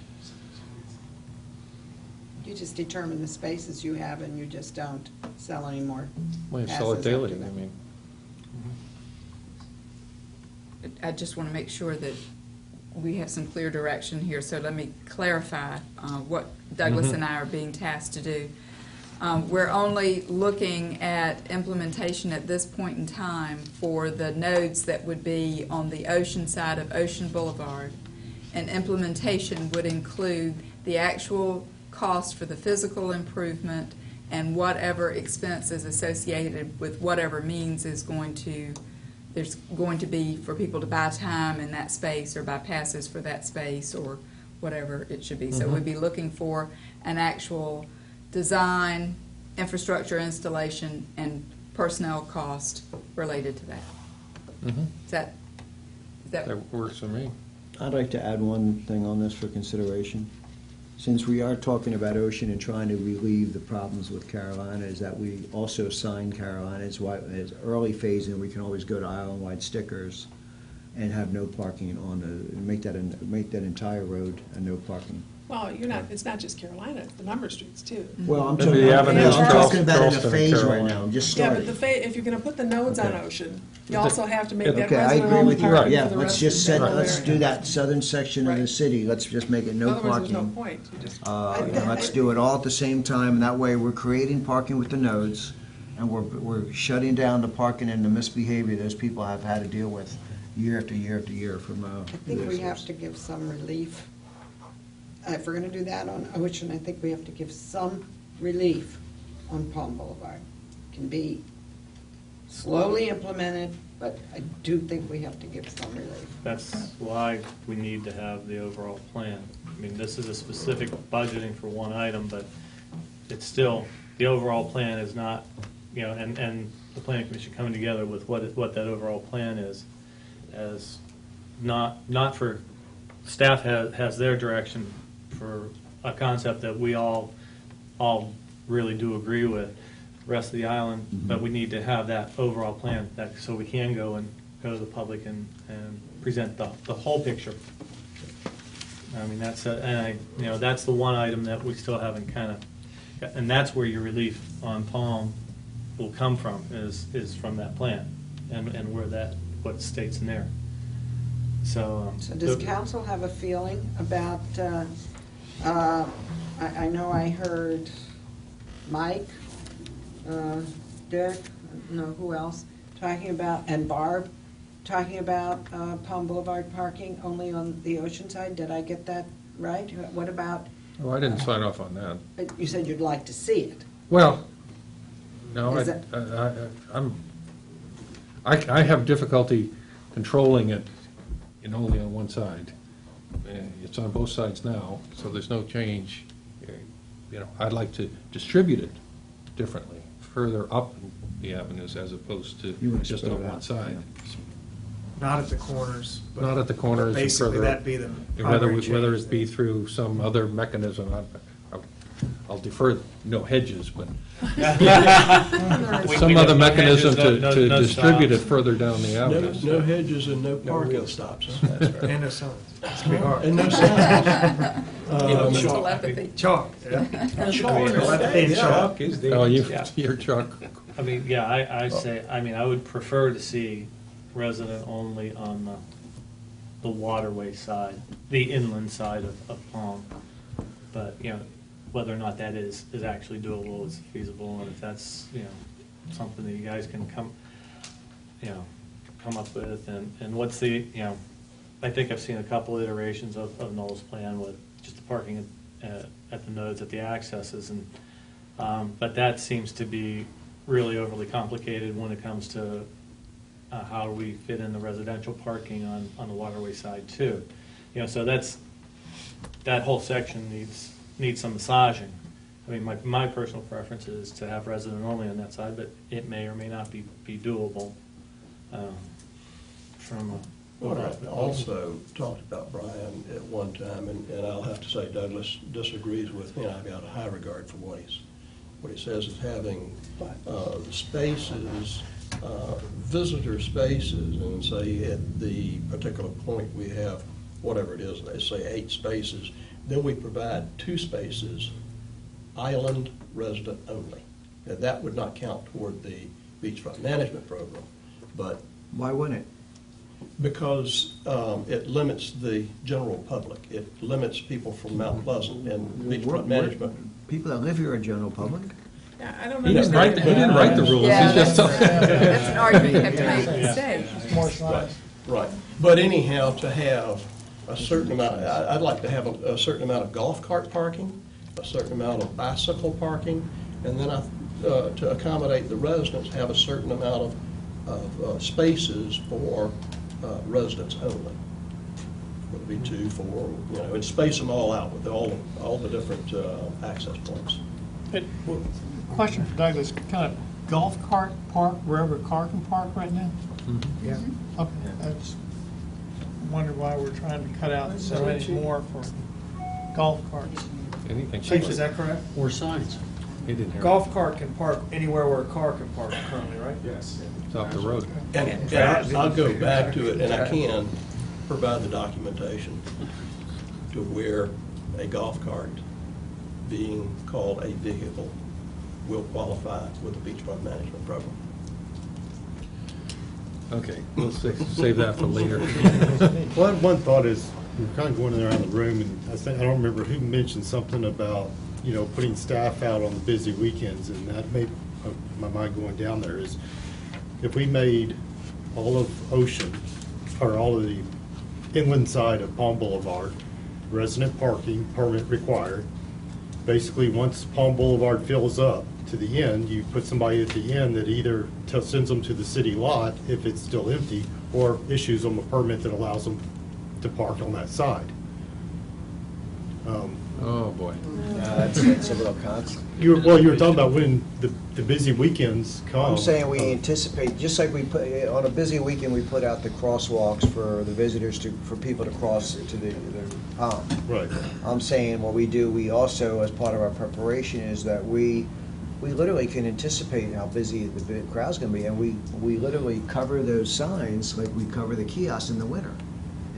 You just determine the spaces you have, and you just don't sell any more Well, you passes sell it daily, after I that. mean. I just want to make sure that we have some clear direction here, so let me clarify what Douglas and I are being tasked to do. We're only looking at implementation at this point in time for the nodes that would be on the ocean side of Ocean Boulevard. And implementation would include the actual cost for the physical improvement and whatever expenses associated with whatever means is going to, there's going to be for people to buy time in that space or buy passes for that space or whatever it should be. So we'd be looking for an actual design, infrastructure installation, and personnel cost related to that. Is that That works for me. I'd like to add one thing on this for consideration. Since we are talking about ocean and trying to relieve the problems with Carolina, is that we also sign Carolina as early phase, and we can always go to island-wide stickers and have no parking on make that entire road a no parking. Well, you're not, it's not just Carolina, it's the number streets too. Well, I'm Maybe talking, the Avenue I'm of talking about in a Charleston and phase right Carolina. now, just Yeah, starting. but if you're gonna put the nodes on Okay. Ocean, You also have to make that Okay, I resident agree only with you. parking Yeah, for the let's rest of just the set, whole let's area. do that southern section of the Right. city. Let's just make it no Otherwise, there's no parking. point. You just- And let's do it all at the same time, and that way we're creating parking with the nodes, and we're shutting down the parking and the misbehavior those people have had to deal with year after year after year from, I think we have to give some relief. If we're gonna do that on Ocean, I think we have to give some relief on Palm Boulevard. Can be slowly implemented, but I do think we have to give some relief. That's why we need to have the overall plan. I mean, this is a specific budgeting for one item, but it's still, the overall plan is not, you know, and the planning commission coming together with what that overall plan is, as not for, staff has their direction for a concept that we all really do agree with, the rest of the island, but we need to have that overall plan, that, so we can go to the public and present the whole picture. I mean, that's, that's the one item that we still haven't kind of, and that's where your relief on Palm will come from, is from that plan, and where that, what states in there. So. So does council have a feeling about, I know I heard Mike, Derek, no, who else, talking about, and Barb, talking about Palm Boulevard parking only on the ocean side. Did I get that right? What about, Oh, I didn't sign off on that. you said you'd like to see it. Well, no, Is it- I have difficulty controlling it in only on one side. It's on both sides now, so there's no change. You know, I'd like to distribute it differently, further up the avenues as opposed to You wanna just spread on it one out, side. Not at the corners. but Not at the corners and Basically, further up. that'd be the Whether primary whether change it be there. through some other mechanism, I'll defer, no hedges, but some other mechanism to distribute it further down the No, avenues. no hedges and no parking stops. Huh? And no signs. It's gonna be hard. And no signs. Telepathy. Chalk, yeah. Telepathy and chalk. Oh, Yeah. you're Chuck. I mean, yeah, I say, I mean, I would prefer to see resident only on the waterway side, the inland side of Palm. But, you know, whether or not that is actually doable, is feasible, and if that's, you know, something that you guys can come up with, and what's the, you know, I think I've seen a couple iterations of Noel's plan with just the parking at the nodes, at the accesses, and, but that seems to be really overly complicated when it comes to how do we fit in the residential parking on the waterway side too. You know, so that whole section needs some massaging. I mean, my personal preference is to have resident only on that side, but it may or may not be doable from a. What I also talked about, Brian, at one time, and I'll have to say Douglas disagrees with me, and I've got a high regard for what he says is having spaces, visitor spaces, and say at the particular point we have, whatever it is, they say 8 spaces, then we provide 2 spaces, island resident only. Now, that would not count toward the beachfront management program, but Why wouldn't it? because it limits the general public. It limits people from Mount Pleasant and beachfront management. People that live here are general public. Yeah, I don't He didn't understand. write the rules, Yeah, he's just. that's an argument you have to make in the state. More signs. Right. But anyhow, to have a certain amount, I'd like to have a certain amount of golf cart parking, a certain amount of bicycle parking, and then to accommodate the residents, have a certain amount of spaces for residents only. Whether it be 2, 4, and space them all out with all the different access points. Question for Douglas, kind of golf cart park wherever a car can park right now? Yeah. Okay, I just wonder why we're trying to cut out so many more for golf carts. Anything. Chief, is that correct? Or signs. He didn't hear. Golf cart can park anywhere where a car can park currently, right? Yes. It's off the road. And I'll go back to it, and I can provide the documentation to where a golf cart being called a vehicle will qualify with the beachfront management program. Okay, we'll save that for later. One thought is, we're kind of going around the room, and I don't remember who mentioned something about, putting staff out on the busy weekends, and that made my mind going down there is, if we made all of Ocean, or all of the inland side of Palm Boulevard, resident parking, permit required, basically, once Palm Boulevard fills up to the end, you put somebody at the end that either sends them to the city lot if it's still empty, or issues them a permit that allows them to park on that side. Oh, boy. That's a little constant. You were talking about when the busy weekends come. I'm saying we anticipate, just like we put, on a busy weekend, we put out the crosswalks for the visitors for people to cross to the Palm. Right. I'm saying what we do, we also, as part of our preparation, is that we literally can anticipate how busy the crowd's gonna be, and we literally cover those signs like we cover the kiosks in the winter.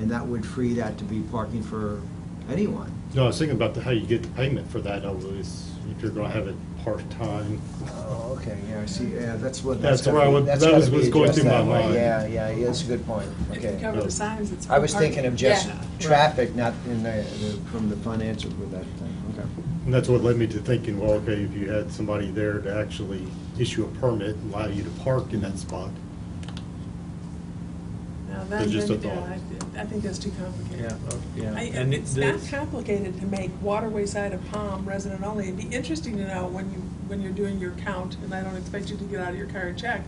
And that would free that to be parking for anyone. No, I was thinking about how you get the payment for that, is if you're gonna have it part-time. Oh, okay, yeah, I see, yeah, that's what. That's gotta where I be- would- that's that was gotta be what's going addressed through my that way. mind. Yeah, that's a good point, If you okay. cover the signs, it's. I was thinking of just Yeah. traffic, not in from the financial with that thing, okay. And that's what led me to thinking, well, okay, if you had somebody there to actually issue a permit and allow you to park in that spot. Now, that, It's just a yeah, thought. I think that's too complicated. Yeah. And it's not complicated to make waterway side of Palm resident only. It'd be interesting to know when you're doing your count, and I don't expect you to get out of your car and check,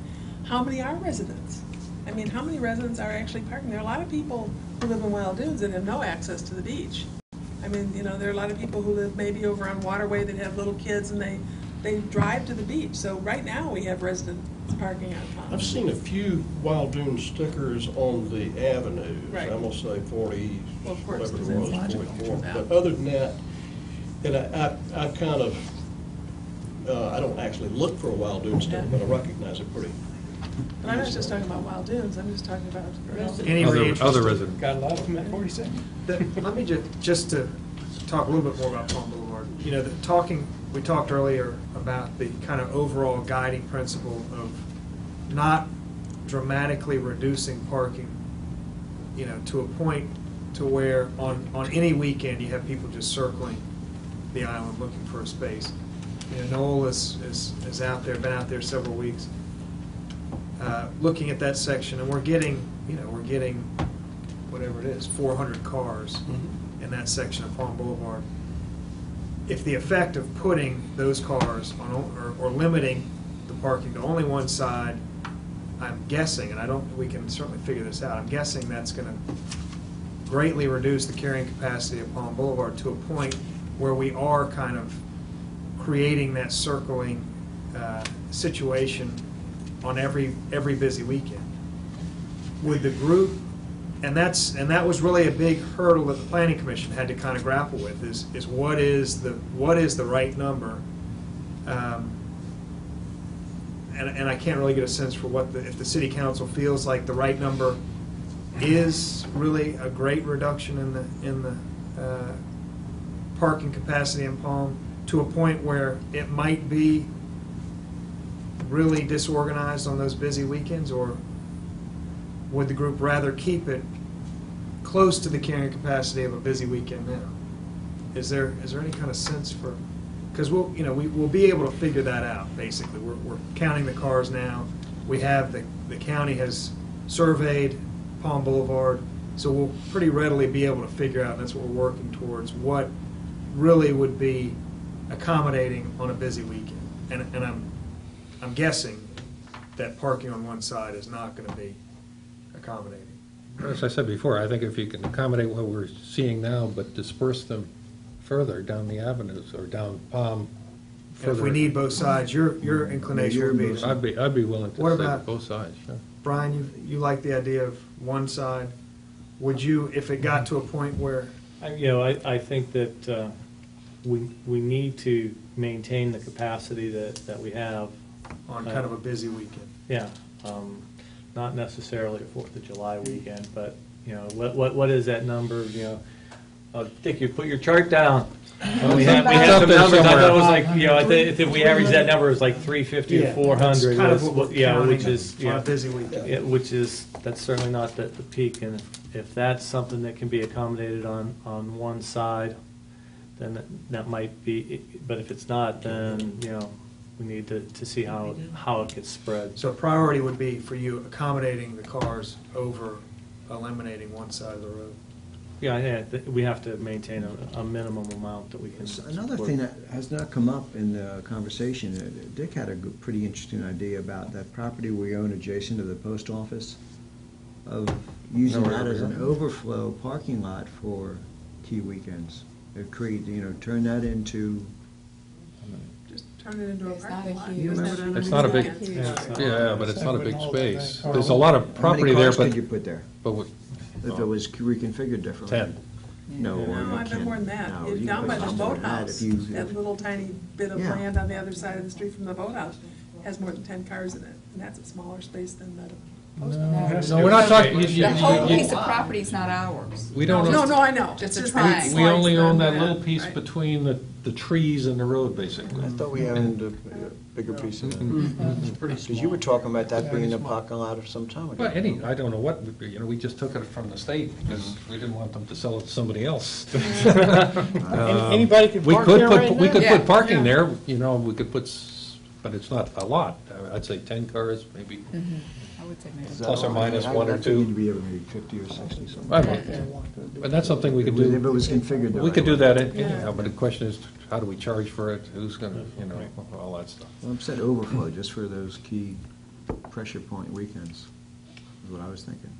how many are residents? I mean, how many residents are actually parking? There are a lot of people who live in Wild Dunes that have no access to the beach. I mean, there are a lot of people who live maybe over on Waterway that have little kids and they drive to the beach. So right now, we have residents parking on Palm. I've seen a few Wild Dune stickers on the avenues. Right. I'm gonna say 40, Well, of course, whatever it 'cause that's was, logical. 44. Yeah. But other than that, and I kind of, I don't actually look for a Wild Dune sticker, but I recognize it pretty. But I'm not just talking about Wild Dunes, I'm just talking about residents. Any reinterest- Other residents. Got a lot of them at 42nd. Let me just to talk a little bit more about Palm Boulevard. We talked earlier about the kind of overall guiding principle of not dramatically reducing parking, to a point to where on any weekend you have people just circling the island looking for a space. Noel is out there, been out there several weeks, looking at that section, and we're getting whatever it is, 400 cars in that section of Palm Boulevard. If the effect of putting those cars on, or limiting the parking to only one side, I'm guessing, and we can certainly figure this out, I'm guessing that's going to greatly reduce the carrying capacity of Palm Boulevard to a point where we are kind of creating that circling situation on every busy weekend. With the group, and that was really a big hurdle that the Planning Commission had to kind of grapple with, is what is the right number? And I can't really get a sense for if the City Council feels like the right number is really a great reduction in the parking capacity in Palm, to a point where it might be really disorganized on those busy weekends, or would the group rather keep it close to the carrying capacity of a busy weekend now? Is there any kind of sense for, because we'll be able to figure that out, basically. We're counting the cars now. We have, the county has surveyed Palm Boulevard, so we'll pretty readily be able to figure out, and that's what we're working towards, what really would be accommodating on a busy weekend. And I'm guessing that parking on one side is not going to be accommodating. As I said before, I think if you can accommodate what we're seeing now, but disperse them further down the avenues or down Palm And if we need both sides, your inclination would be. I'd be willing to What say about- both sides, sure. Brian, you like the idea of one side? Would you, if it got to a point where, I think that we need to maintain the capacity that we have. on kind of a busy weekend? Yeah, not necessarily a 4th of July weekend, but, what is that number, Dick, you put your chart down. Well, We had it's up some there numbers, I thought it somewhere. was like, if we average that number, it was like 350 to Yeah, 400. that's kind of what we're Yeah, counting which is, on a busy weekend. yeah, which is, that's certainly not the peak, and if that's something that can be accommodated on one side, then that might be, but if it's not, then, we need to see how it gets spread. So priority would be for you accommodating the cars over eliminating one side of the road. Yeah, we have to maintain a minimum amount that we can. Another support. thing that has not come up in the conversation, Dick had a pretty interesting idea about that property we own adjacent to the post office, of using No, that we're as an here. overflow parking lot for key weekends. Create, turn that into, Just turn it into a It's not parking a lot. huge- Doesn't have to be It's not a big, huge. yeah, but it's not a big Wouldn't hold that space. car. There's a lot of how many property there, cars but, could you put there? but we- If it was reconfigured differently? 10. No, or No, you I bet can't. more than that. No, You're you down could by the put more than that boathouse, if you- that little tiny bit of Yeah. land on the other side of the street from the boathouse has more than 10 cars in it, and that's a smaller space than the post office. No, we're not talking, The whole piece of property is not ours. we don't No, own, no, I know. Just It's a just triangle. that we only slice own then, that little piece right. between the trees and the road, basically. I thought we owned a bigger piece of Mm-hmm. it. It's pretty Because you were small. talking about that being a parking lot of some time ago. Well, I don't know what, we just took it from the state because we didn't want them to sell it to somebody else. Anybody could We park could there put, right we now? could Yeah, put parking yeah. there, we could put, but it's not a lot. I'd say 10 cars, maybe. Mhm. I would say maybe. Is that Plus or all? minus I- one or I think you'd two. be able to make 50 or 60 something. I don't know. But that's something we could If it do. was configured the We could right do way. that anyhow, but the question is, how do we charge for it? Who's gonna, all that stuff. Well, I'm saying overflow, just for those key pressure point weekends, is what I was thinking.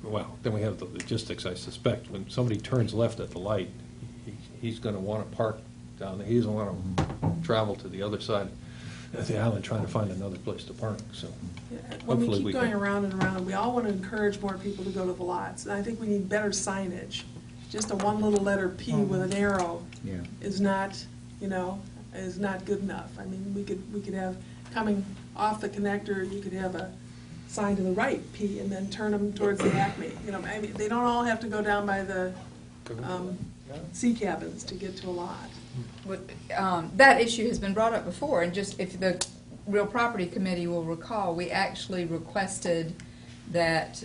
Well, then we have the logistics, I suspect. When somebody turns left at the light, he's going to want to park down there. He doesn't want to travel to the other side of the island trying to find another place to park, so. Yeah, When we Hopefully we keep going can- around and around, we all want to encourage more people to go to the lots, and I think we need better signage. Just a one little letter P with an arrow Yeah. is not, is not good enough. I mean, we could have, coming off the connector, you could have a sign to the right, P, and then turn them towards the Acme. I mean, they don't all have to go down by the sea cabins to get to a lot. That issue has been brought up before, and just if the Real Property Committee will recall, we actually requested that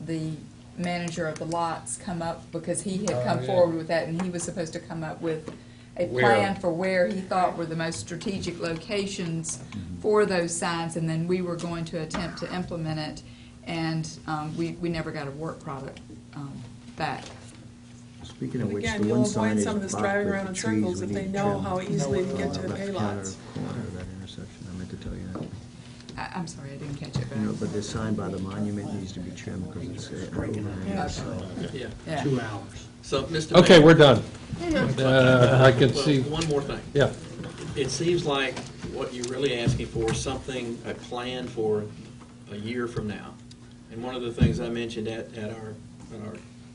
the manager of the lots come up, because he had come yeah. forward with that, and he was supposed to come up with a Where? plan for where he thought were the most strategic locations for those signs, and then we were going to attempt to implement it, and we never got a work product back. Speaking of which, Again, the you'll one sign avoid is some of this blocked driving with around the in trees circles we if they need know trimmed. how easily to get to Left hay corner lots. of that intersection, I meant to tell you that. I'm sorry, I didn't catch it, But the sign by the monument needs to be trimmed because it's overhanging, so. Yeah, Yeah. 2 hours. so, Mr. Okay, Mayor- we're done. I can Well, see, one more thing. yeah. It seems like what you're really asking for is something, a plan for a year from now. And one of the things I mentioned at our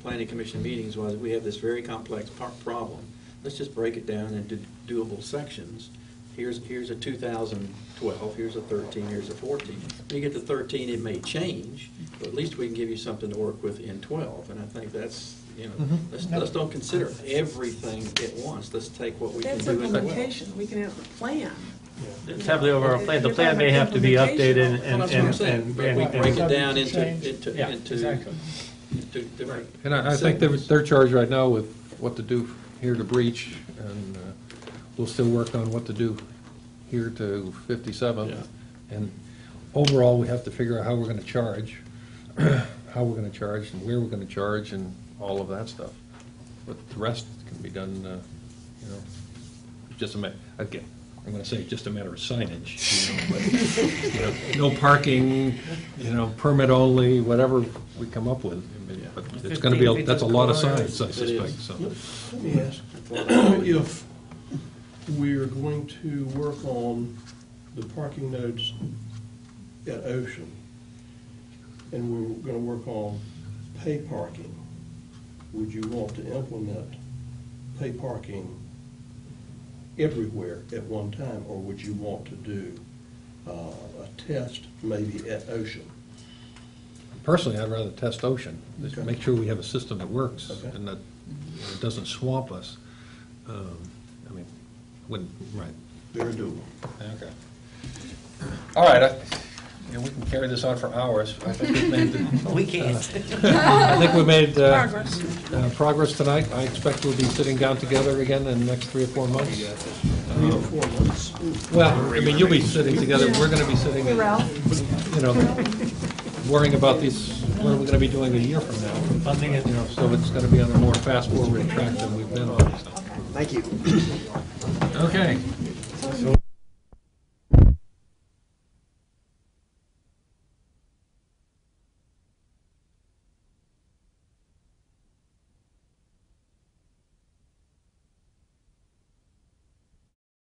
planning commission meetings was we have this very complex problem. Let's just break it down into doable sections. Here's a 2012, here's a 13, here's a 14. When you get to 13, it may change, but at least we can give you something to work with in 12. And I think that's, let's don't consider everything at once. Let's take what we can That's do in 12. implementation, we can have a plan. Let's have the overall plan. The plan may have to be updated Well, that's what I'm saying, but we break it down Change. Yeah, into exactly. different. And I think they're charged right now with what to do here to Breach, and we'll still work on what to do here to 57th. Yeah. And overall, we have to figure out how we're going to charge, and where we're going to charge, and all of that stuff. But the rest can be done, just a matter, again, I'm going to say just a matter of signage, but, no parking, permit only, whatever we come up with. But it's going to be, that's a lot of signs, I suspect, so. Let me ask, if we're going to work on the parking nodes at Ocean, and we're gonna work on pay parking, would you want to implement pay parking everywhere at one time, or would you want to do a test maybe at Ocean? personally, I'd rather test Ocean, just Okay. make sure we have a system that works Okay. and that it doesn't swamp us. I mean, wouldn't, right. Very doable. Okay. All right, we can carry this on for hours. I think we've made We can't. I think we made Progress. progress tonight. I expect we'll be sitting down together again in the next 3 or 4 months. 3 to 4 months. Well, I mean, you'll be sitting together, we're going to be sitting, Hey, Ralph. you know, worrying about these, what are we going to be doing a year from now? Funding it, you know, so it's going to be on a more fast-forward track than we've been on. So. Thank you. Okay,